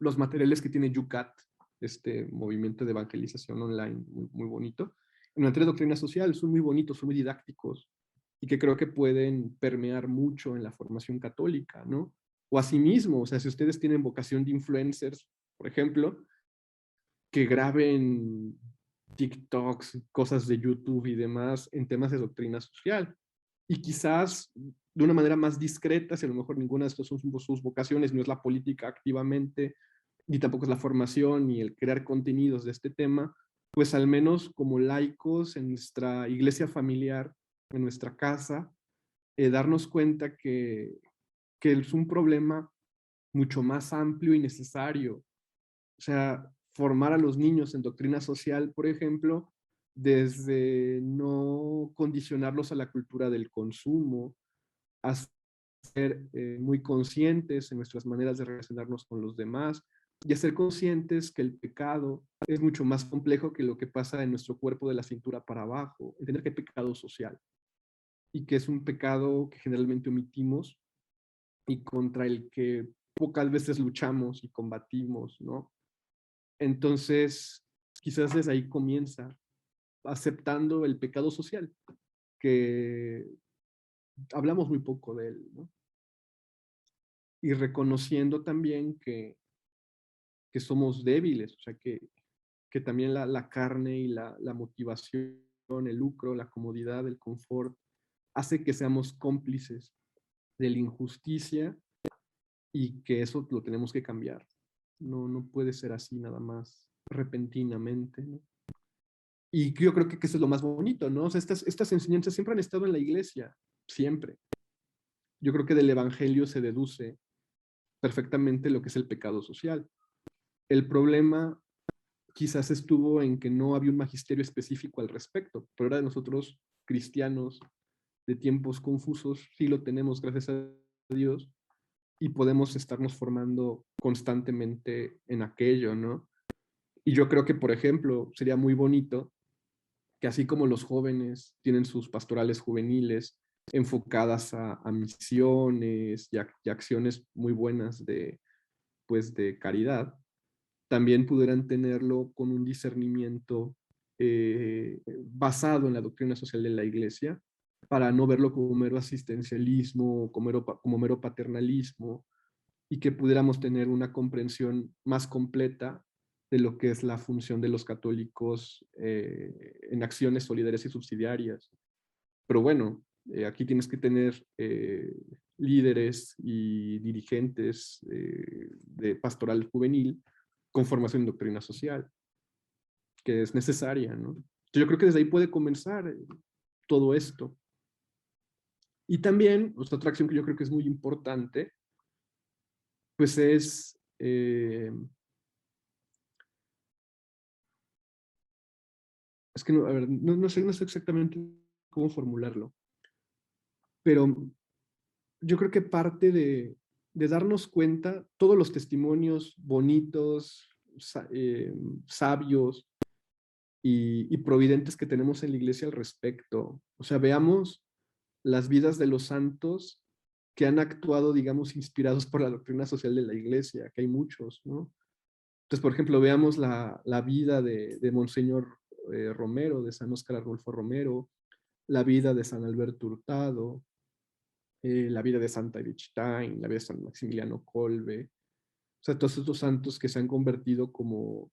los materiales que tiene YUCAT, este movimiento de evangelización online muy bonito. En materia de doctrina social son muy bonitos, son muy didácticos y que creo que pueden permear mucho en la formación católica, ¿no? O asimismo, o sea, si ustedes tienen vocación de influencers, por ejemplo, que graben TikToks, cosas de YouTube y demás en temas de doctrina social. Y quizás de una manera más discreta, si a lo mejor ninguna de estas son sus vocaciones, no es la política activamente, ni tampoco es la formación, ni el crear contenidos de este tema, pues al menos como laicos en nuestra iglesia familiar, en nuestra casa, darnos cuenta que es un problema mucho más amplio y necesario. O sea, formar a los niños en doctrina social, por ejemplo, desde no condicionarlos a la cultura del consumo, a ser muy conscientes en nuestras maneras de relacionarnos con los demás y a ser conscientes que el pecado es mucho más complejo que lo que pasa en nuestro cuerpo de la cintura para abajo. Entender que hay pecado social y que es un pecado que generalmente omitimos y contra el que pocas veces luchamos y combatimos, ¿no? Entonces, quizás desde ahí comienza, aceptando el pecado social, que hablamos muy poco de él, ¿no? Y reconociendo también que somos débiles, o sea, que también la carne y la motivación, el lucro, la comodidad, el confort, hace que seamos cómplices de la injusticia y que eso lo tenemos que cambiar. No, no puede ser así nada más repentinamente, ¿no? Y yo creo que eso es lo más bonito, ¿no? O sea, estas enseñanzas siempre han estado en la iglesia, siempre. Yo creo que del evangelio se deduce perfectamente lo que es el pecado social. El problema quizás estuvo en que no había un magisterio específico al respecto, pero ahora nosotros, cristianos de tiempos confusos, sí lo tenemos, gracias a Dios, y podemos estarnos formando constantemente en aquello, ¿no? Y yo creo que, por ejemplo, sería muy bonito que así como los jóvenes tienen sus pastorales juveniles enfocadas a misiones y acciones muy buenas pues, de caridad, también pudieran tenerlo con un discernimiento basado en la doctrina social de la iglesia, para no verlo como mero asistencialismo, como mero paternalismo, y que pudiéramos tener una comprensión más completa de lo que es la función de los católicos en acciones solidarias y subsidiarias. Pero bueno, aquí tienes que tener líderes y dirigentes de pastoral juvenil con formación en doctrina social, que es necesaria, ¿no? Yo creo que desde ahí puede comenzar todo esto. Y también, otra acción que yo creo que es muy importante, pues es que no, a ver, no sé exactamente cómo formularlo, pero yo creo que parte de darnos cuenta, todos los testimonios bonitos, sabios y providentes que tenemos en la iglesia al respecto. O sea, veamos las vidas de los santos que han actuado, digamos, inspirados por la doctrina social de la iglesia, que hay muchos, ¿no? Entonces, por ejemplo, veamos la vida de Monseñor Romero, de San Óscar Arnulfo Romero, la vida de San Alberto Hurtado, la vida de Santa Edith Stein, la vida de San Maximiliano Kolbe, o sea, todos estos santos que se han convertido como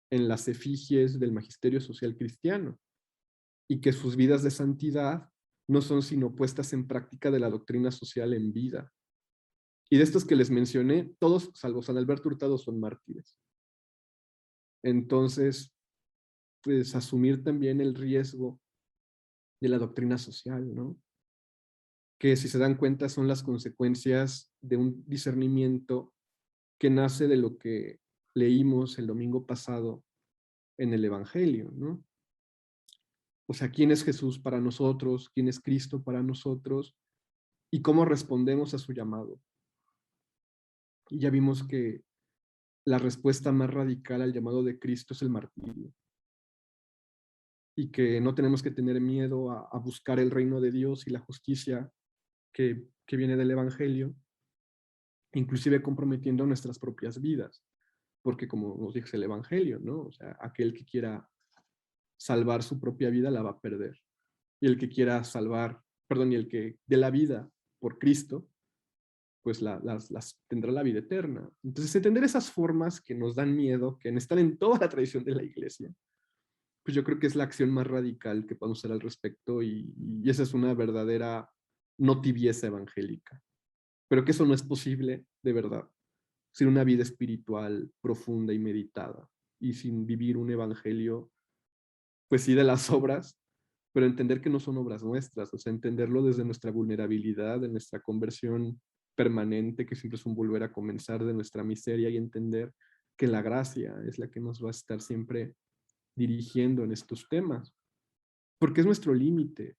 en las efigies del magisterio social cristiano y que sus vidas de santidad no son sino puestas en práctica de la doctrina social en vida. Y de estos que les mencioné, todos, salvo San Alberto Hurtado, son mártires. Entonces, pues asumir también el riesgo de la doctrina social, ¿no? Que si se dan cuenta son las consecuencias de un discernimiento que nace de lo que leímos el domingo pasado en el Evangelio, ¿no? O sea, ¿quién es Jesús para nosotros? ¿Quién es Cristo para nosotros? ¿Y cómo respondemos a su llamado? Y ya vimos que la respuesta más radical al llamado de Cristo es el martirio. Y que no tenemos que tener miedo a buscar el reino de Dios y la justicia que viene del Evangelio, inclusive comprometiendo nuestras propias vidas. Porque como nos dice el Evangelio, ¿no? O sea, aquel que quiera salvar su propia vida la va a perder. Y el que quiera salvar, perdón, y el que dé la vida por Cristo, pues las tendrá la vida eterna. Entonces, entender esas formas que nos dan miedo, que están en toda la tradición de la iglesia, pues yo creo que es la acción más radical que podemos hacer al respecto y esa es una verdadera no tibieza evangélica. Pero que eso no es posible de verdad, sin una vida espiritual profunda y meditada y sin vivir un evangelio pues sí, de las obras, pero entender que no son obras nuestras, o sea, entenderlo desde nuestra vulnerabilidad, de nuestra conversión permanente, que siempre es un volver a comenzar de nuestra miseria y entender que la gracia es la que nos va a estar siempre dirigiendo en estos temas, porque es nuestro límite.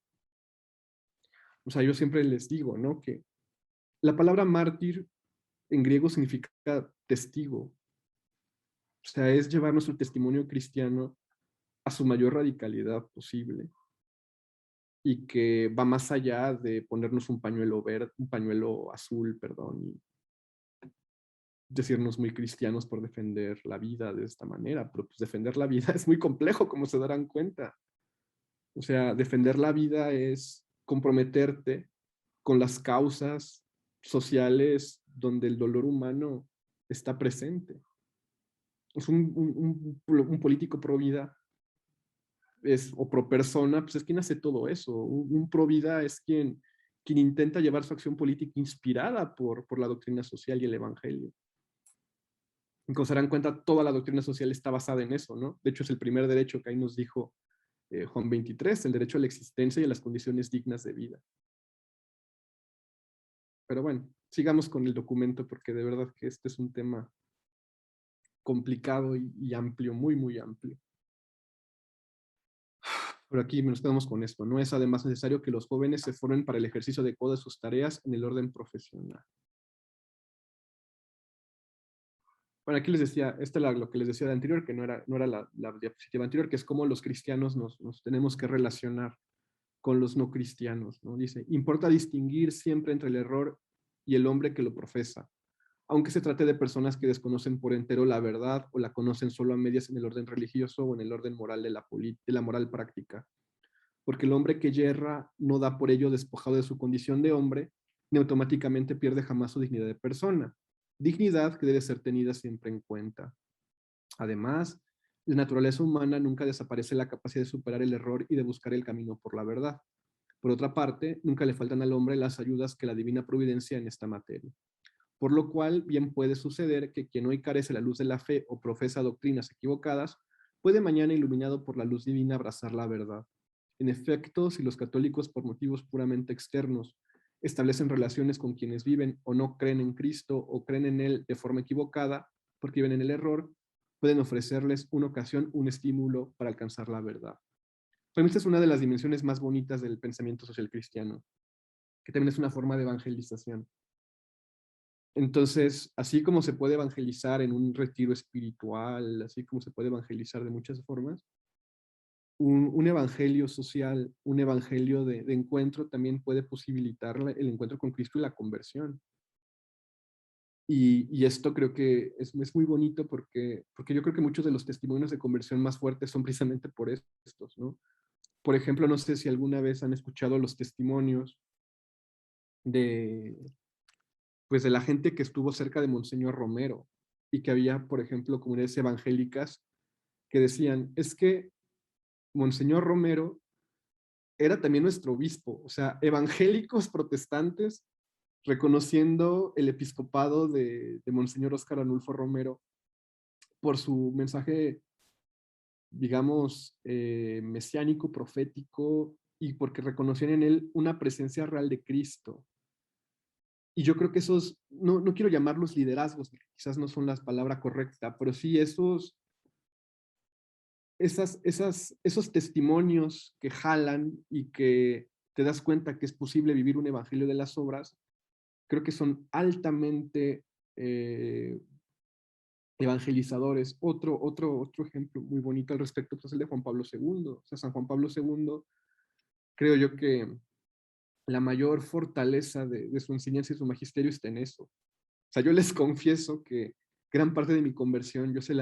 O sea, yo siempre les digo, ¿no? Que la palabra mártir en griego significa testigo, o sea, es llevar nuestro testimonio cristiano a su mayor radicalidad posible y que va más allá de ponernos un pañuelo verde, un pañuelo azul, perdón, y decirnos muy cristianos por defender la vida de esta manera, pero pues defender la vida es muy complejo, como se darán cuenta. O sea, defender la vida es comprometerte con las causas sociales donde el dolor humano está presente. Es un político pro vida o pro persona, pues es quien hace todo eso. Un pro vida es quien intenta llevar su acción política inspirada por la doctrina social y el evangelio. Y como se darán cuenta, toda la doctrina social está basada en eso, ¿no? De hecho, es el primer derecho que ahí nos dijo Juan 23, el derecho a la existencia y a las condiciones dignas de vida. Pero bueno, sigamos con el documento porque de verdad que este es un tema complicado y amplio, muy, muy amplio. Por aquí nos quedamos con esto. No es además necesario que los jóvenes se formen para el ejercicio adecuado de sus tareas en el orden profesional. Bueno, aquí les decía, esto es lo que les decía de anterior, que no era la diapositiva anterior, que es cómo los cristianos nos tenemos que relacionar con los no cristianos, ¿no? Dice, importa distinguir siempre entre el error y el hombre que lo profesa, aunque se trate de personas que desconocen por entero la verdad o la conocen solo a medias en el orden religioso o en el orden moral de la moral práctica. Porque el hombre que yerra no da por ello despojado de su condición de hombre, ni automáticamente pierde jamás su dignidad de persona, dignidad que debe ser tenida siempre en cuenta. Además, la naturaleza humana nunca desaparece la capacidad de superar el error y de buscar el camino por la verdad. Por otra parte, nunca le faltan al hombre las ayudas que la divina providencia en esta materia. Por lo cual, bien puede suceder que quien hoy carece la luz de la fe o profesa doctrinas equivocadas, puede mañana, iluminado por la luz divina, abrazar la verdad. En efecto, si los católicos, por motivos puramente externos, establecen relaciones con quienes viven o no creen en Cristo o creen en Él de forma equivocada, porque viven en el error, pueden ofrecerles una ocasión, un estímulo para alcanzar la verdad. Para mí esta es una de las dimensiones más bonitas del pensamiento social cristiano, que también es una forma de evangelización. Entonces, así como se puede evangelizar en un retiro espiritual, así como se puede evangelizar de muchas formas, un evangelio social, un evangelio de encuentro también puede posibilitar el encuentro con Cristo y la conversión. Y esto creo que es muy bonito porque yo creo que muchos de los testimonios de conversión más fuertes son precisamente por estos, ¿no? Por ejemplo, no sé si alguna vez han escuchado los testimonios de, pues, de la gente que estuvo cerca de Monseñor Romero y que había, por ejemplo, comunidades evangélicas que decían, es que Monseñor Romero era también nuestro obispo, o sea, evangélicos protestantes reconociendo el episcopado de Monseñor Óscar Arnulfo Romero por su mensaje, digamos, mesiánico, profético, y porque reconocían en él una presencia real de Cristo. Y yo creo que esos, no quiero llamarlos liderazgos, porque quizás no son la palabra correcta, pero sí esos testimonios que jalan y que te das cuenta que es posible vivir un evangelio de las obras, creo que son altamente evangelizadores. Otro ejemplo muy bonito al respecto pues, es el de Juan Pablo II. O sea, San Juan Pablo II, creo yo que la mayor fortaleza de su enseñanza y su magisterio está en eso. O sea, yo les confieso que gran parte de mi conversión yo se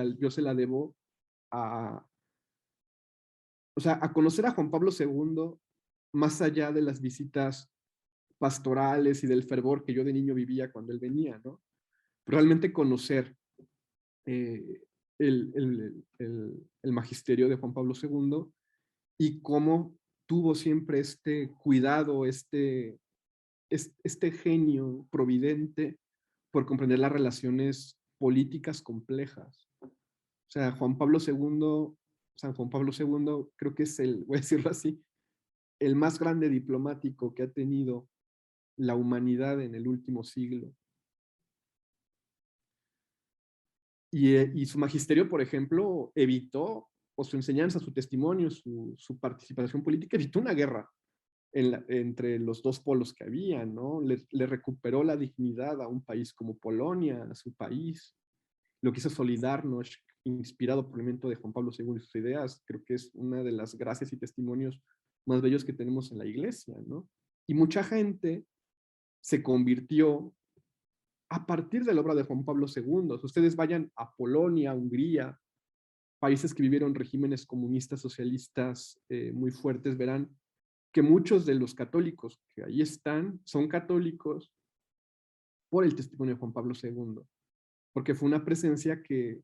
la debo a, o sea, a conocer a Juan Pablo II más allá de las visitas pastorales y del fervor que yo de niño vivía cuando él venía, ¿no? Realmente conocer eh, el magisterio de Juan Pablo II y cómo tuvo siempre este cuidado, este genio providente por comprender las relaciones políticas complejas. O sea, Juan Pablo II San Juan Pablo II creo que es voy a decirlo así, el más grande diplomático que ha tenido la humanidad en el último siglo. Y su magisterio, por ejemplo, evitó, o su enseñanza, su testimonio, su participación política, evitó una guerra entre los dos polos que había, ¿no? Le recuperó la dignidad a un país como Polonia, a su país. Lo que hizo Solidarność, inspirado por el movimiento de Juan Pablo II y sus ideas, creo que es una de las gracias y testimonios más bellos que tenemos en la iglesia, ¿no? Y mucha gente se convirtió a partir de la obra de Juan Pablo II. Si ustedes vayan a Polonia, Hungría, países que vivieron regímenes comunistas, socialistas muy fuertes, verán que muchos de los católicos que ahí están son católicos por el testimonio de Juan Pablo II, porque fue una presencia que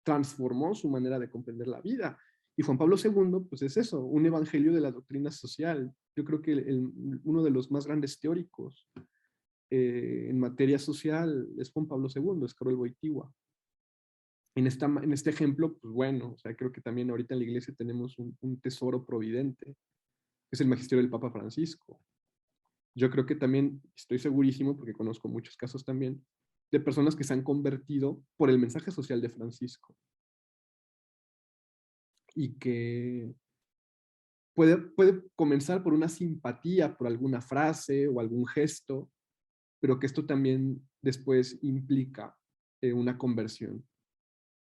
transformó su manera de comprender la vida. Y Juan Pablo II, pues es eso, un evangelio de la doctrina social. Yo creo que uno de los más grandes teóricos en materia social es Juan Pablo II, es Karol Wojtyła. En este ejemplo, pues bueno, o sea, creo que también ahorita en la iglesia tenemos un tesoro providente, que es el magisterio del Papa Francisco. Yo creo que también, estoy segurísimo, porque conozco muchos casos también, de personas que se han convertido por el mensaje social de Francisco. Y que puede comenzar por una simpatía, por alguna frase o algún gesto, pero que esto también después implica una conversión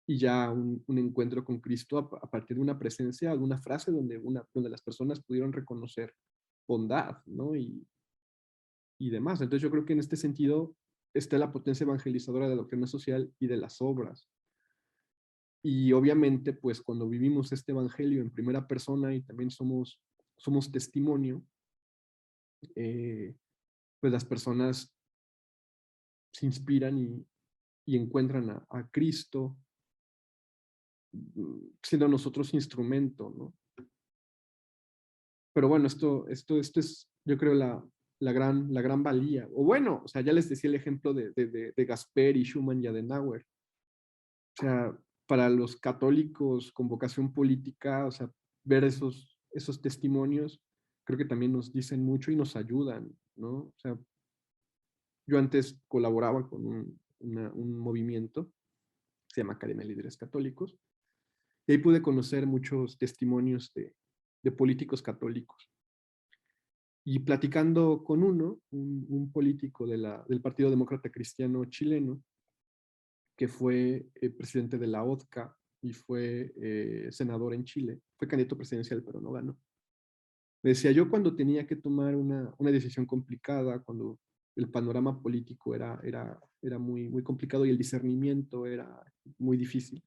y ya un encuentro con Cristo a partir de una presencia, de una frase donde las personas pudieron reconocer bondad, ¿no? Y demás. Entonces yo creo que en este sentido está la potencia evangelizadora de la doctrina social y de las obras. Y obviamente, pues cuando vivimos este evangelio en primera persona y también somos testimonio, pues las personas se inspiran y encuentran a Cristo, siendo nosotros instrumento, ¿no? Pero bueno, esto es, yo creo, la gran valía. O bueno, o sea, ya les decía el ejemplo de Gasperi, Schumann y Adenauer. O sea, para los católicos con vocación política, o sea, ver esos testimonios, creo que también nos dicen mucho y nos ayudan, ¿no? O sea, yo antes colaboraba con un movimiento, se llama Academia de Líderes Católicos, y ahí pude conocer muchos testimonios de políticos católicos. Y platicando con un político del Partido Demócrata Cristiano chileno, que fue presidente de la ODCA y fue senador en Chile, fue candidato presidencial, pero no ganó. Me decía, yo cuando tenía que tomar una decisión complicada, cuando el panorama político era muy complicado y el discernimiento era muy difícil,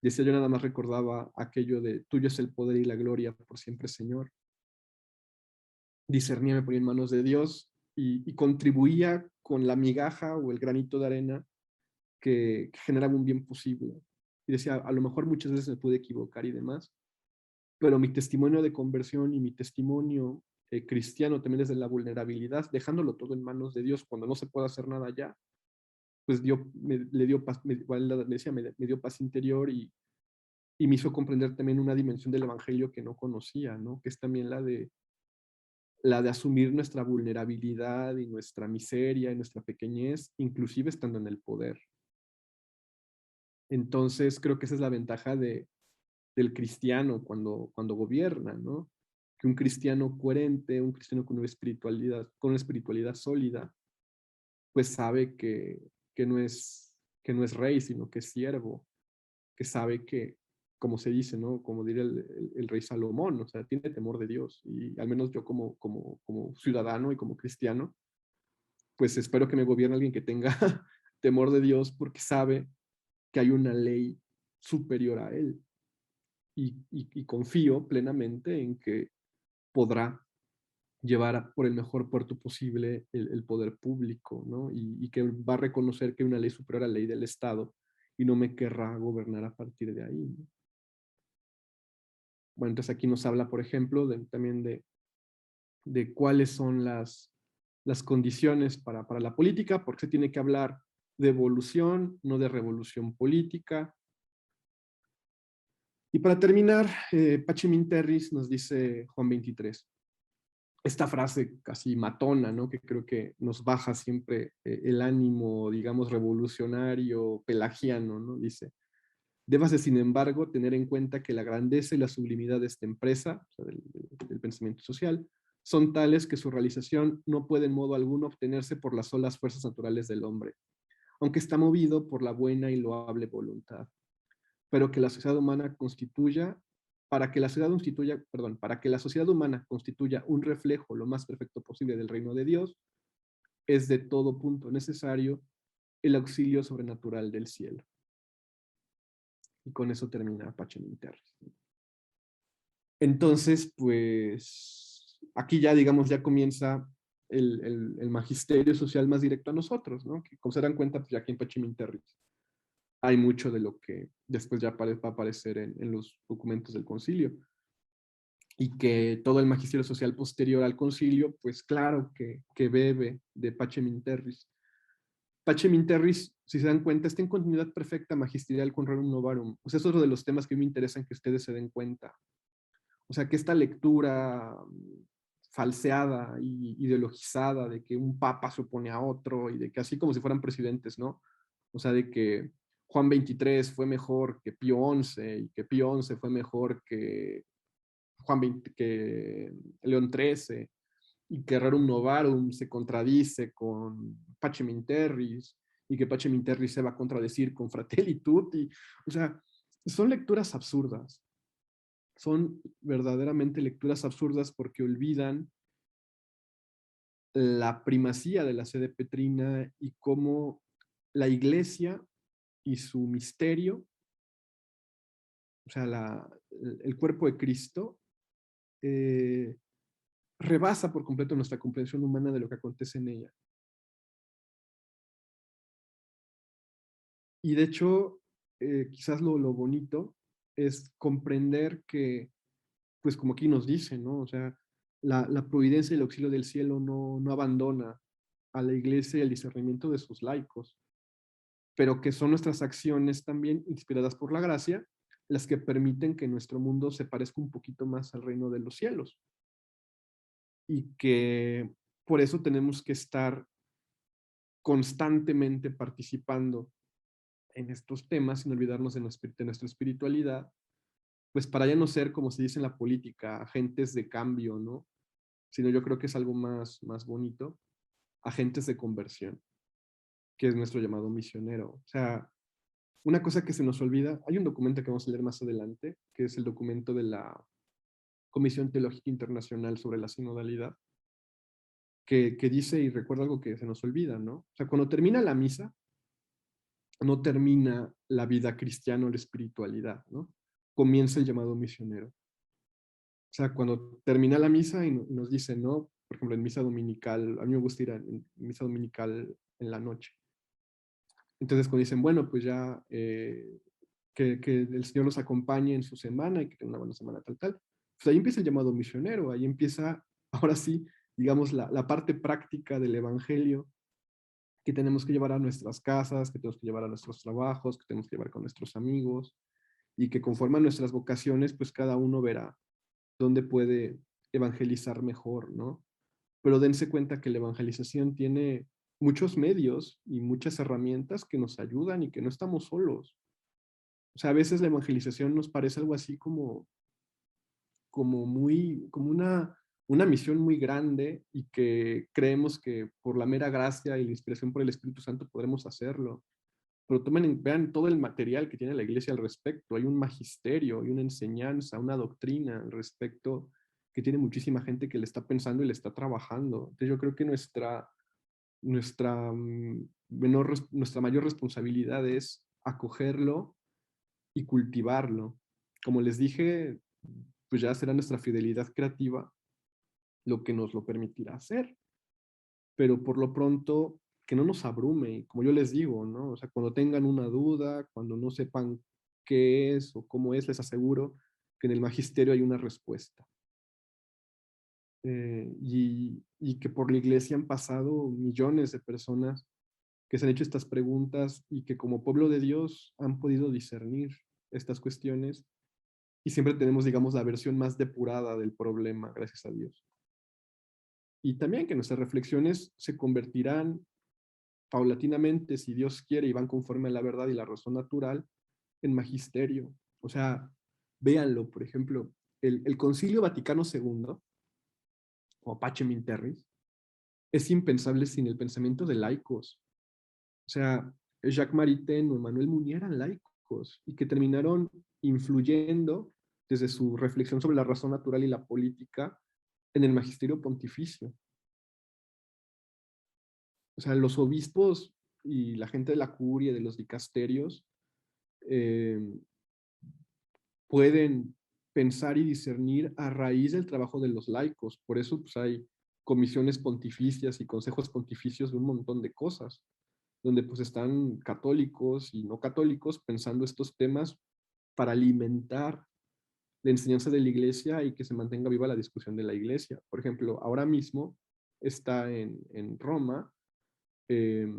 decía, yo nada más recordaba aquello de tuyo es el poder y la gloria por siempre, Señor. Discernía, me ponía en manos de Dios y contribuía con la migaja o el granito de arena que generaba un bien posible. Y decía, a lo mejor muchas veces me pude equivocar y demás, pero mi testimonio de conversión y mi testimonio cristiano también desde la vulnerabilidad, dejándolo todo en manos de Dios cuando no se puede hacer nada ya, pues le dio paz, me dio paz interior y me hizo comprender también una dimensión del evangelio que no conocía, ¿no? Que es también la de asumir nuestra vulnerabilidad y nuestra miseria y nuestra pequeñez, inclusive estando en el poder. Entonces creo que esa es la ventaja del cristiano cuando gobierna, ¿no? Que un cristiano coherente, un cristiano con una espiritualidad sólida, pues sabe que no es rey, sino que es siervo, que sabe que, como se dice, ¿no? Como diría el rey Salomón, o sea, tiene temor de Dios. Y al menos yo como ciudadano y como cristiano, pues espero que me gobierne alguien que tenga temor de Dios porque sabe que hay una ley superior a él. Y confío plenamente en que podrá llevar por el mejor puerto posible el poder público, ¿no? Y que va a reconocer que hay una ley superior a la ley del Estado y no me querrá gobernar a partir de ahí, ¿no? Bueno, entonces aquí nos habla, por ejemplo, también de cuáles son las condiciones para la política, porque se tiene que hablar de evolución, no de revolución política. Y para terminar, Pacem Terris nos dice Juan 23, esta frase casi matona, ¿no? Que creo que nos baja siempre el ánimo, digamos, revolucionario, pelagiano, ¿no? Dice, debas de, sin embargo, tener en cuenta que la grandeza y la sublimidad de esta empresa, o sea, del pensamiento social, son tales que su realización no puede en modo alguno obtenerse por las solas fuerzas naturales del hombre, aunque está movido por la buena y loable voluntad. Pero que la sociedad humana constituya, para que la sociedad humana constituya un reflejo lo más perfecto posible del reino de Dios, es de todo punto necesario el auxilio sobrenatural del cielo. Y con eso termina Pacem Terris. Entonces, pues, aquí ya, digamos, ya comienza el magisterio social más directo a nosotros, ¿no? Que como se dan cuenta, pues ya aquí en Pacem Terris hay mucho de lo que después ya va a aparecer en los documentos del concilio. Y que todo el magisterio social posterior al concilio, pues claro que bebe de Pacem Terris. Pacem Terris, si se dan cuenta, está en continuidad perfecta magisterial con Rerum Novarum. O sea, eso es uno de los temas que me interesan que ustedes se den cuenta. O sea, que esta lectura falseada y ideologizada de que un papa se opone a otro y de que así como si fueran presidentes, ¿no? O sea, de que Juan 23 fue mejor que Pío 11 y que Pío 11 fue mejor que que León XIII y que Rerum Novarum se contradice con Pacem Terris y que Pacem Terris se va a contradecir con Fratelli Tutti. O sea, son lecturas absurdas. Son verdaderamente lecturas absurdas porque olvidan la primacía de la sede petrina y cómo la iglesia y su misterio, o sea, el cuerpo de Cristo, eh, rebasa por completo nuestra comprensión humana de lo que acontece en ella. Y de hecho, quizás lo bonito es comprender que, pues como aquí nos dice, ¿no? O sea, la providencia y el auxilio del cielo no abandona a la iglesia y el discernimiento de sus laicos, pero que son nuestras acciones también inspiradas por la gracia las que permiten que nuestro mundo se parezca un poquito más al reino de los cielos. Y que por eso tenemos que estar constantemente participando en estos temas sin olvidarnos de nuestra espiritualidad, pues para ya no ser, como se dice en la política, agentes de cambio, ¿no? Sino yo creo que es algo más bonito, agentes de conversión, que es nuestro llamado misionero. O sea, una cosa que se nos olvida, hay un documento que vamos a leer más adelante, que es el documento de la Comisión Teológica Internacional sobre la Sinodalidad, que dice y recuerda algo que se nos olvida, ¿no? O sea, cuando termina la misa, no termina la vida cristiana o la espiritualidad, ¿no? Comienza el llamado misionero. O sea, cuando termina la misa y nos dicen, ¿no? Por ejemplo, en misa dominical, a mí me gusta ir a misa dominical en la noche. Entonces, cuando dicen, bueno, pues ya que el Señor los acompañe en su semana y que tenga una buena semana tal, pues ahí empieza el llamado misionero, ahí empieza, ahora sí, digamos, la parte práctica del Evangelio que tenemos que llevar a nuestras casas, que tenemos que llevar a nuestros trabajos, que tenemos que llevar con nuestros amigos, y que conforme a nuestras vocaciones, pues cada uno verá dónde puede evangelizar mejor, ¿no? Pero dense cuenta que la evangelización tiene muchos medios y muchas herramientas que nos ayudan y que no estamos solos. O sea, a veces la evangelización nos parece algo así como una misión muy grande y que creemos que por la mera gracia y la inspiración por el Espíritu Santo podremos hacerlo. Pero vean todo el material que tiene la iglesia al respecto. Hay un magisterio, hay una enseñanza, una doctrina al respecto que tiene muchísima gente que le está pensando y le está trabajando. Entonces yo creo que nuestra mayor responsabilidad es acogerlo y cultivarlo. Como les dije, pues ya será nuestra fidelidad creativa lo que nos lo permitirá hacer. Pero por lo pronto, que no nos abrume, como yo les digo, ¿no? O sea, cuando tengan una duda, cuando no sepan qué es o cómo es, les aseguro que en el magisterio hay una respuesta. Y que por la iglesia han pasado millones de personas que se han hecho estas preguntas y que como pueblo de Dios han podido discernir estas cuestiones y siempre tenemos, digamos, la versión más depurada del problema, gracias a Dios. Y también que nuestras reflexiones se convertirán paulatinamente, si Dios quiere, y van conforme a la verdad y la razón natural, en magisterio. O sea, véanlo, por ejemplo, el Concilio Vaticano II, o Pacem in Terris, es impensable sin el pensamiento de laicos. O sea, Jacques Maritain o Emmanuel Mounier eran laicos y que terminaron influyendo desde su reflexión sobre la razón natural y la política en el magisterio pontificio. O sea, los obispos y la gente de la curia, de los dicasterios, eh, pueden pensar y discernir a raíz del trabajo de los laicos. Por eso pues, hay comisiones pontificias y consejos pontificios de un montón de cosas, donde pues están católicos y no católicos pensando estos temas para alimentar la enseñanza de la iglesia y que se mantenga viva la discusión de la iglesia. Por ejemplo, ahora mismo está en Roma eh,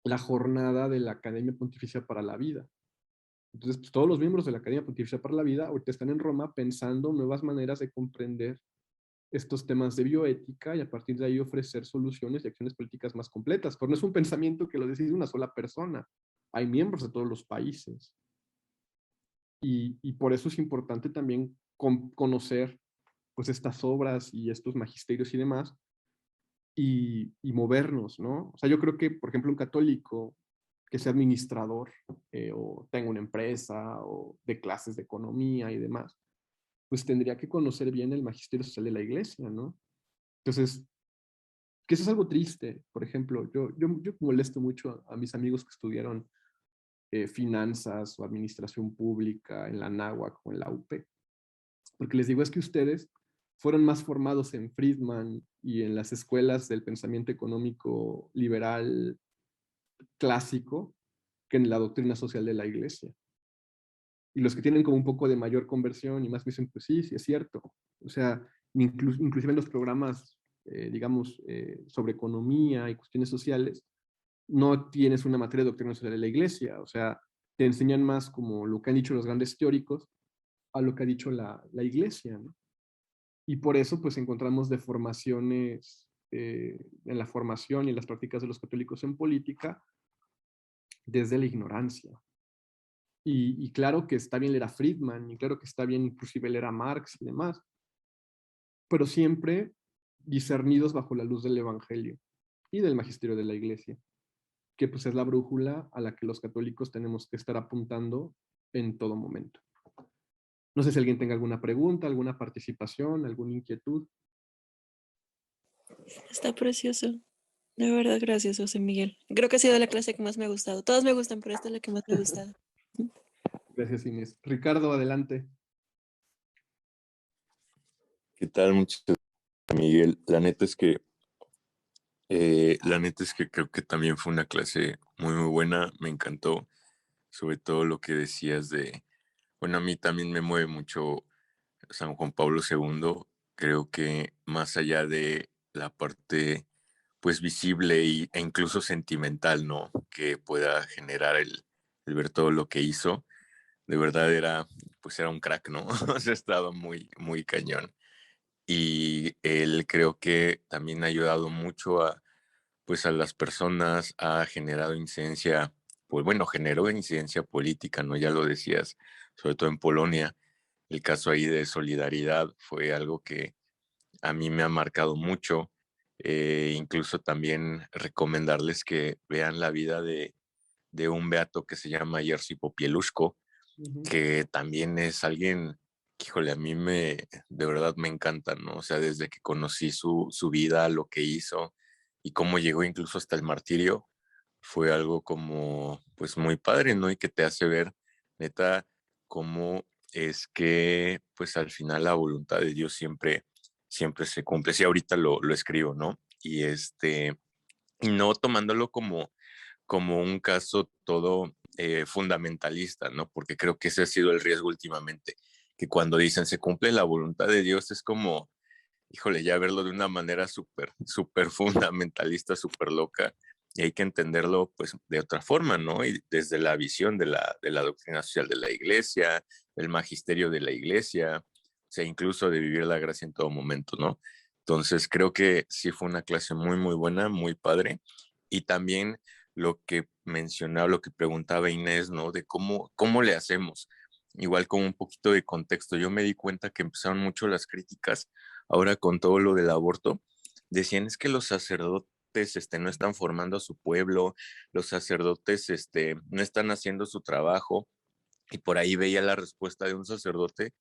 la jornada de la Academia Pontificia para la Vida. Entonces, pues, todos los miembros de la Academia Pontificia para la Vida ahorita están en Roma pensando nuevas maneras de comprender estos temas de bioética y a partir de ahí ofrecer soluciones y acciones políticas más completas. Pero no es un pensamiento que lo decide una sola persona. Hay miembros de todos los países. Y por eso es importante también conocer pues estas obras y estos magisterios y demás y movernos, ¿no? O sea, yo creo que, por ejemplo, un católico que sea administrador o tenga una empresa o de clases de economía y demás, pues tendría que conocer bien el magisterio social de la iglesia, ¿no? Entonces, que eso es algo triste. Por ejemplo, yo molesto mucho a mis amigos que estudiaron finanzas o administración pública en la NAHUAC o en la UP, porque les digo, es que ustedes fueron más formados en Friedman y en las escuelas del pensamiento económico liberal clásico que en la doctrina social de la iglesia. Y los que tienen como un poco de mayor conversión y más me dicen, pues sí, sí es cierto. O sea, inclusive en los programas, digamos, sobre economía y cuestiones sociales, no tienes una materia de doctrina social de la iglesia. O sea, te enseñan más como lo que han dicho los grandes teóricos a lo que ha dicho la iglesia, ¿no? Y por eso, pues, encontramos deformaciones en la formación y en las prácticas de los católicos en política desde la ignorancia. Y claro que está bien leer a Friedman, y claro que está bien inclusive leer a Marx y demás, pero siempre discernidos bajo la luz del Evangelio y del magisterio de la Iglesia, que pues es la brújula a la que los católicos tenemos que estar apuntando en todo momento. No sé si alguien tenga alguna pregunta, alguna participación, alguna inquietud. Está precioso. De verdad, gracias, José Miguel. Creo que ha sido la clase que más me ha gustado. Todas me gustan, pero esta es la que más me ha gustado. Gracias, Inés. Ricardo, adelante. ¿Qué tal? Muchas gracias, Miguel. La neta es que creo que también fue una clase muy, muy buena. Me encantó, sobre todo lo que decías bueno, a mí también me mueve mucho San Juan Pablo II. Creo que más allá de la parte, pues, visible e incluso sentimental, ¿no? Que pueda generar el ver todo lo que hizo. De verdad pues era un crack, ¿no? O sea, ha estado muy, muy cañón. Y él creo que también ha ayudado mucho pues a las personas, ha generado incidencia, pues bueno, generó incidencia política, ¿no? Ya lo decías, sobre todo en Polonia. El caso ahí de Solidaridad fue algo que a mí me ha marcado mucho. Incluso también recomendarles que vean la vida de un beato que se llama Jerzy Popieluszko, que también es alguien que, híjole, de verdad me encanta, ¿no? O sea, desde que conocí su vida, lo que hizo y cómo llegó incluso hasta el martirio, fue algo como, pues muy padre, ¿no? Y que te hace ver, neta, cómo es que, pues al final la voluntad de Dios siempre se cumple. Sí, ahorita lo escribo, ¿no? Y no tomándolo como un caso todo fundamentalista, ¿no? Porque creo que ese ha sido el riesgo últimamente, que cuando dicen se cumple la voluntad de Dios es como, híjole, ya verlo de una manera súper, súper fundamentalista, súper loca, y hay que entenderlo pues de otra forma, ¿no? Y desde la visión de la doctrina social de la iglesia, el magisterio de la iglesia, o sea, incluso de vivir la gracia en todo momento, ¿no? Entonces creo que sí fue una clase muy, muy buena, muy padre. Y también lo que mencionaba, lo que preguntaba Inés, ¿no? De cómo le hacemos. Igual con un poquito de contexto, yo me di cuenta que empezaron mucho las críticas ahora con todo lo del aborto. Decían es que los sacerdotes no están formando a su pueblo, los sacerdotes no están haciendo su trabajo. Y por ahí veía la respuesta de un sacerdote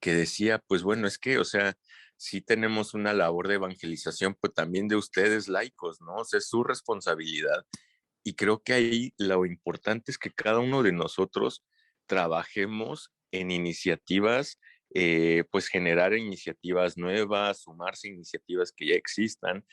que decía, pues bueno, es que, o sea, sí tenemos una labor de evangelización, pues también de ustedes laicos, ¿no? O sea, es su responsabilidad. Y creo que ahí lo importante es que cada uno de nosotros trabajemos en iniciativas, pues generar iniciativas nuevas, sumarse a iniciativas que ya existan.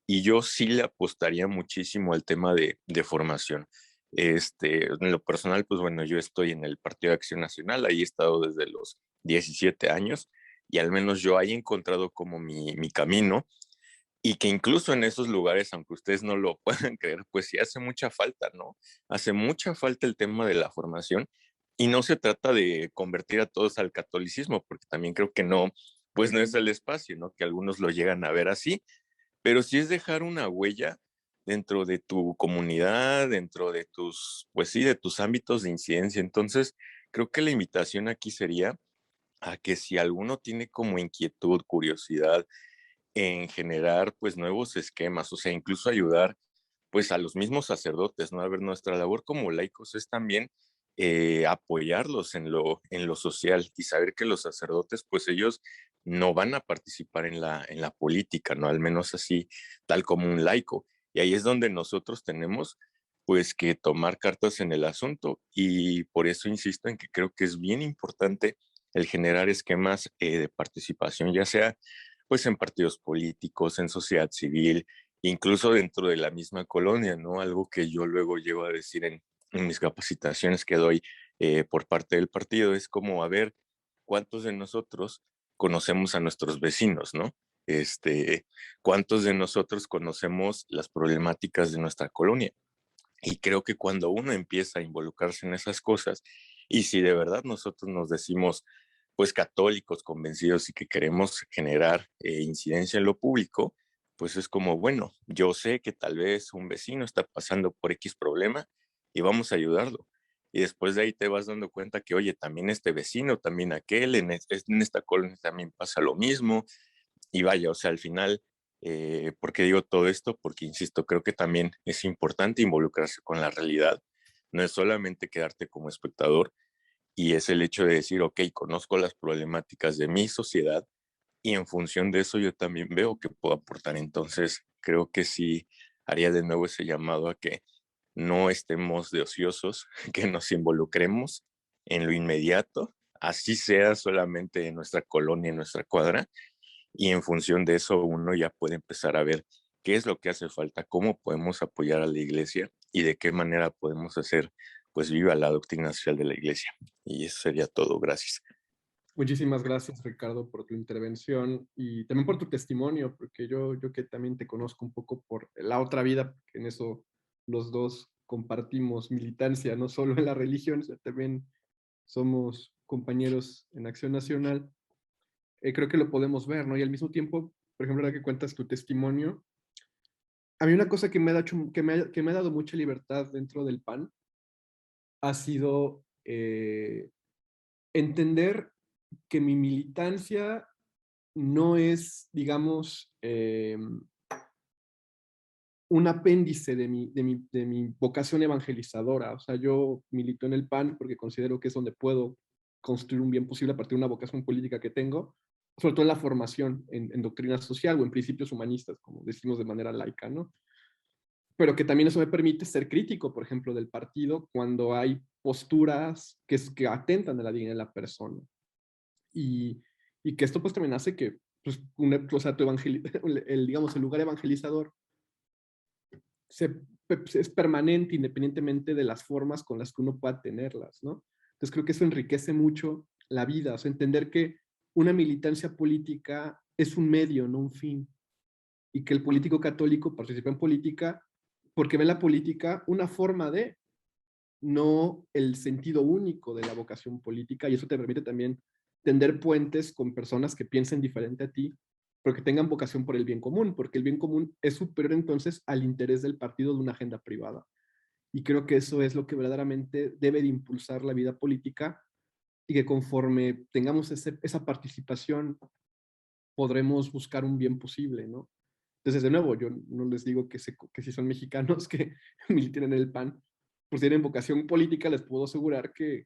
Y yo sí le apostaría muchísimo al tema de formación. En lo personal, pues bueno, yo estoy en el Partido de Acción Nacional, ahí he estado desde los 17 años y al menos yo ahí he encontrado como mi camino y que incluso en esos lugares, aunque ustedes no lo puedan creer, pues sí hace mucha falta, ¿no? Hace mucha falta el tema de la formación y no se trata de convertir a todos al catolicismo, porque también creo que no, pues no es el espacio, ¿no? Que algunos lo llegan a ver así, pero sí es dejar una huella dentro de tu comunidad, dentro de tus, pues sí, de tus ámbitos de incidencia. Entonces, creo que la invitación aquí sería a que si alguno tiene como inquietud, curiosidad en generar pues nuevos esquemas, o sea, incluso ayudar pues a los mismos sacerdotes, ¿no? A ver, nuestra labor como laicos es también apoyarlos en lo social y saber que los sacerdotes pues ellos no van a participar en la política, ¿no? Al menos así, tal como un laico. Y ahí es donde nosotros tenemos pues que tomar cartas en el asunto y por eso insisto en que creo que es bien importante el generar esquemas de participación, ya sea pues en partidos políticos, en sociedad civil, incluso dentro de la misma colonia, ¿no? Algo que yo luego llego a decir en mis capacitaciones que doy por parte del partido es como, a ver, ¿cuántos de nosotros conocemos a nuestros vecinos, ¿no? ¿Cuántos de nosotros conocemos las problemáticas de nuestra colonia? Y creo que cuando uno empieza a involucrarse en esas cosas, y si de verdad nosotros nos decimos, pues católicos convencidos y que queremos generar incidencia en lo público, pues es como, bueno, yo sé que tal vez un vecino está pasando por X problema y vamos a ayudarlo. Y después de ahí te vas dando cuenta que, oye, también este vecino, también aquel, en esta colonia también pasa lo mismo, y vaya, o sea, al final, ¿por qué digo todo esto? Porque, insisto, creo que también es importante involucrarse con la realidad. No es solamente quedarte como espectador y es el hecho de decir, ok, conozco las problemáticas de mi sociedad y en función de eso yo también veo que puedo aportar. Entonces, creo que sí haría de nuevo ese llamado a que no estemos de ociosos, que nos involucremos en lo inmediato, así sea solamente en nuestra colonia, en nuestra cuadra, y en función de eso uno ya puede empezar a ver qué es lo que hace falta, cómo podemos apoyar a la iglesia y de qué manera podemos hacer pues viva la doctrina social de la iglesia. Y eso sería todo. Gracias. Muchísimas gracias, Ricardo, por tu intervención y también por tu testimonio, porque yo que también te conozco un poco por la otra vida, porque en eso los dos compartimos militancia, no solo en la religión, sino también somos compañeros en Acción Nacional. Creo que lo podemos ver, ¿no? Y al mismo tiempo, por ejemplo, ahora que cuentas tu testimonio, a mí una cosa que me ha, dado, que me ha dado mucha libertad dentro del PAN ha sido entender que mi militancia no es, digamos, un apéndice de mi vocación evangelizadora. O sea, yo milito en el PAN porque considero que es donde puedo construir un bien posible a partir de una vocación política que tengo, sobre todo en la formación en doctrina social o en principios humanistas, como decimos de manera laica, ¿no? Pero que también eso me permite ser crítico, por ejemplo, del partido cuando hay posturas que atentan a la dignidad de la persona. Y, y que esto pues también hace que, pues, o sea, digamos, el lugar evangelizador se, es permanente independientemente de las formas con las que uno pueda tenerlas, ¿no? Entonces creo que eso enriquece mucho la vida, o sea, entender que una militancia política es un medio, no un fin, y que el político católico participa en política porque ve la política una forma de no el sentido único de la vocación política, y eso te permite también tender puentes con personas que piensen diferente a ti, pero que tengan vocación por el bien común, porque el bien común es superior entonces al interés del partido de una agenda privada. Y creo que eso es lo que verdaderamente debe de impulsar la vida política, y que conforme tengamos esa participación, podremos buscar un bien posible, ¿no? Entonces, de nuevo, yo no les digo que si son mexicanos que militen en el PAN, pues tienen vocación política, les puedo asegurar que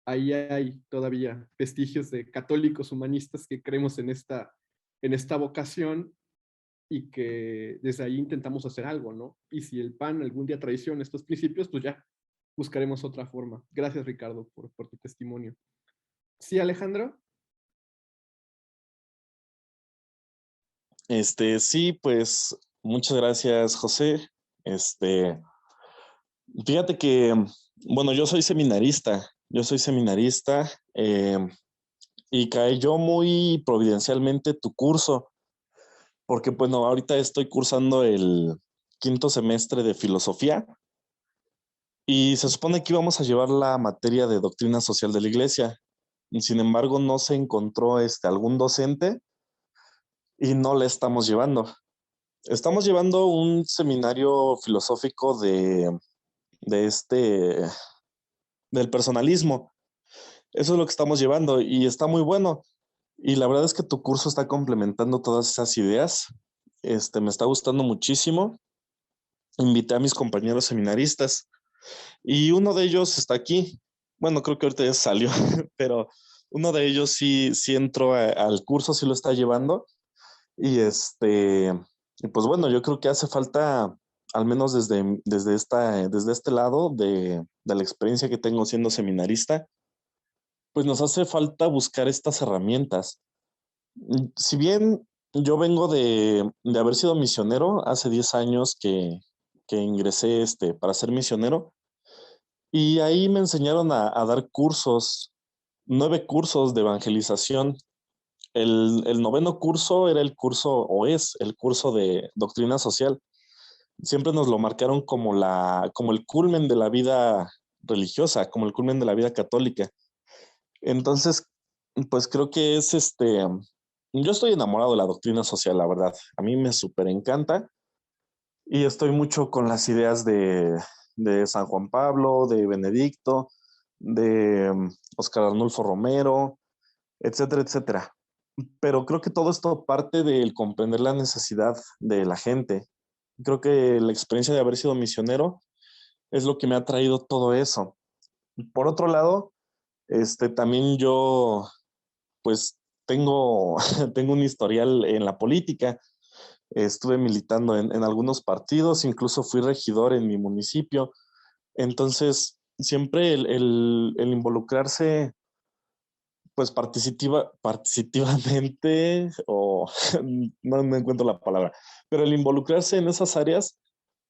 ahí hay todavía vestigios de católicos humanistas que creemos en esta vocación, y que desde ahí intentamos hacer algo, ¿no? Y si el PAN algún día traiciona estos principios, pues ya buscaremos otra forma. Gracias, Ricardo, por tu testimonio. ¿Sí, Alejandro? Sí, pues muchas gracias, José. Fíjate que, bueno, yo soy seminarista y cayó muy providencialmente tu curso, porque bueno, ahorita estoy cursando el 5º semestre de filosofía y se supone que íbamos a llevar la materia de doctrina social de la Iglesia. Sin embargo, no se encontró algún docente y no la estamos llevando. Estamos llevando un seminario filosófico de del personalismo. Eso es lo que estamos llevando y está muy bueno. Y la verdad es que tu curso está complementando todas esas ideas. Me está gustando muchísimo. Invité a mis compañeros seminaristas y uno de ellos está aquí. Bueno, creo que ahorita ya salió, pero uno de ellos sí entró al curso, sí lo está llevando. Y y pues bueno, yo creo que hace falta, al menos desde este lado de la experiencia que tengo siendo seminarista, pues nos hace falta buscar estas herramientas. Si bien yo vengo de haber sido misionero, hace 10 años que ingresé para ser misionero, y ahí me enseñaron a dar cursos, 9 cursos de evangelización. El 9º curso era el curso, o es el curso de doctrina social. Siempre nos lo marcaron como el culmen de la vida religiosa, como el culmen de la vida católica. Entonces, pues creo que yo estoy enamorado de la doctrina social, la verdad. A mí me súper encanta y estoy mucho con las ideas de San Juan Pablo, de Benedicto, de Óscar Arnulfo Romero, etcétera, etcétera. Pero creo que todo esto parte del comprender la necesidad de la gente. Creo que la experiencia de haber sido misionero es lo que me ha traído todo eso. Por otro lado, también yo, pues, tengo, tengo un historial en la política. Estuve militando en algunos partidos, incluso fui regidor en mi municipio. Entonces, siempre el involucrarse pues participativamente, o no me encuentro la palabra, pero el involucrarse en esas áreas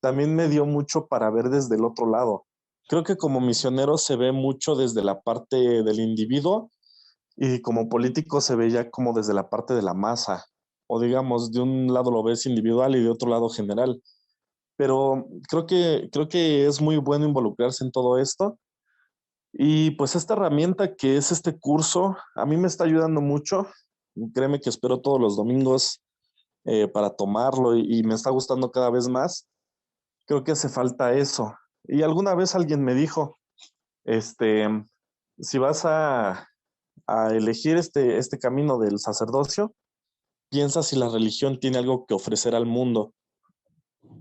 también me dio mucho para ver desde el otro lado. Creo que como misionero se ve mucho desde la parte del individuo y como político se ve ya como desde la parte de la masa, o digamos, de un lado lo ves individual y de otro lado general. Pero creo que es muy bueno involucrarse en todo esto. Y pues esta herramienta que es este curso, a mí me está ayudando mucho. Créeme que espero todos los domingos para tomarlo y me está gustando cada vez más. Creo que hace falta eso. Y alguna vez alguien me dijo, este, si vas a elegir este camino del sacerdocio, piensa si la religión tiene algo que ofrecer al mundo.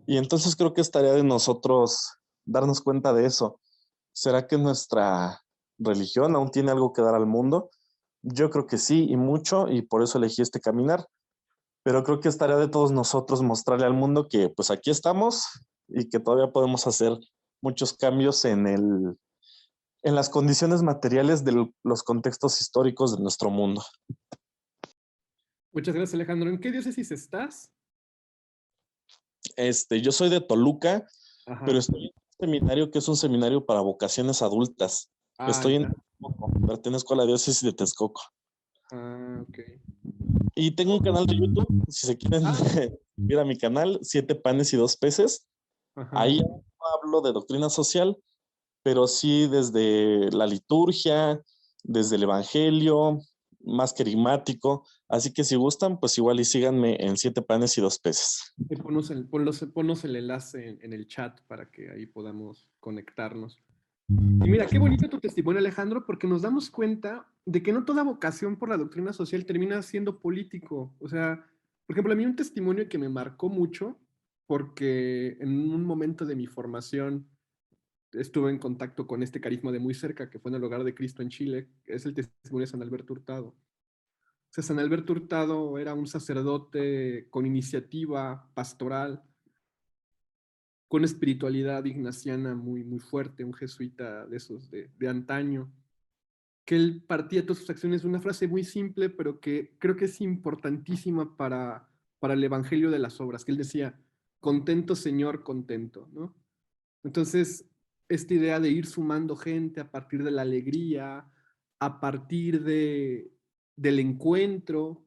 Y entonces creo que es tarea de nosotros darnos cuenta de eso. ¿Será que nuestra religión aún tiene algo que dar al mundo? Yo creo que sí, y mucho, y por eso elegí este caminar. Pero creo que es tarea de todos nosotros mostrarle al mundo que pues aquí estamos y que todavía podemos hacer muchos cambios en las condiciones materiales de los contextos históricos de nuestro mundo. Muchas gracias, Alejandro. ¿En qué diócesis estás? Yo soy de Toluca, Ajá. pero estoy en un seminario que es un seminario para vocaciones adultas. Estoy en Texcoco, pertenezco a la diócesis de Texcoco. Ok. Y tengo un canal de YouTube, si se quieren ir a mi canal, 7 panes y 2 peces. Ajá. Ahí hablo de doctrina social pero sí desde la liturgia, desde el evangelio, más querigmático. Así que si gustan, pues igual y síganme en 7 panes y 2 peces. Ponnos el enlace en el chat para que ahí podamos conectarnos. Y mira, qué bonito tu testimonio, Alejandro, porque nos damos cuenta de que no toda vocación por la doctrina social termina siendo político. O sea, por ejemplo, a mí un testimonio que me marcó mucho, porque en un momento de mi formación estuve en contacto con este carisma de muy cerca, que fue en el Hogar de Cristo en Chile, es el testimonio de San Alberto Hurtado. O sea, San Alberto Hurtado era un sacerdote con iniciativa pastoral, con espiritualidad ignaciana muy, muy fuerte, un jesuita de esos de antaño, que él partía todas sus acciones de una frase muy simple, pero que creo que es importantísima para el evangelio de las obras, que él decía, contento Señor, contento, ¿no? Entonces, esta idea de ir sumando gente a partir de la alegría, a partir del encuentro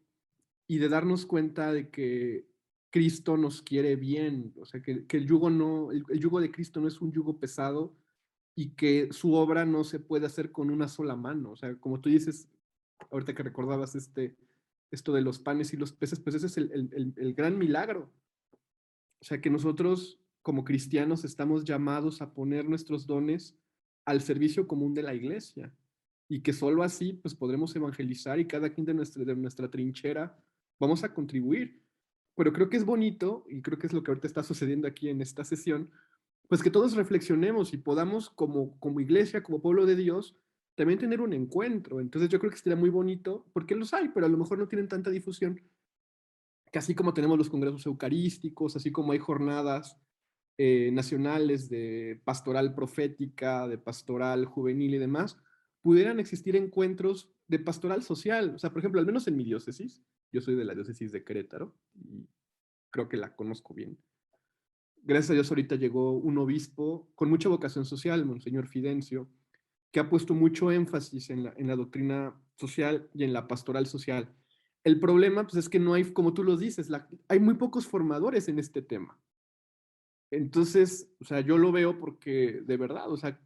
y de darnos cuenta de que Cristo nos quiere bien, o sea, que el yugo no, el yugo de Cristo no es un yugo pesado y que su obra no se puede hacer con una sola mano, o sea, como tú dices, ahorita que recordabas esto de los panes y los peces, pues ese es el gran milagro, o sea, que nosotros como cristianos estamos llamados a poner nuestros dones al servicio común de la iglesia y que solo así pues podremos evangelizar y cada quien de nuestra trinchera vamos a contribuir. Pero creo que es bonito y creo que es lo que ahorita está sucediendo aquí en esta sesión, pues que todos reflexionemos y podamos como iglesia, como pueblo de Dios, también tener un encuentro. Entonces yo creo que sería muy bonito, porque los hay, pero a lo mejor no tienen tanta difusión, que así como tenemos los congresos eucarísticos, así como hay jornadas nacionales de pastoral profética, de pastoral juvenil y demás, pudieran existir encuentros de pastoral social. O sea, por ejemplo, al menos en mi diócesis, yo soy de la diócesis de Querétaro y creo que la conozco bien. Gracias a Dios ahorita llegó un obispo con mucha vocación social, Monseñor Fidencio, que ha puesto mucho énfasis en la doctrina social y en la pastoral social. El problema pues, es que no hay, como tú lo dices, hay muy pocos formadores en este tema. Entonces, o sea, yo lo veo porque de verdad, o sea,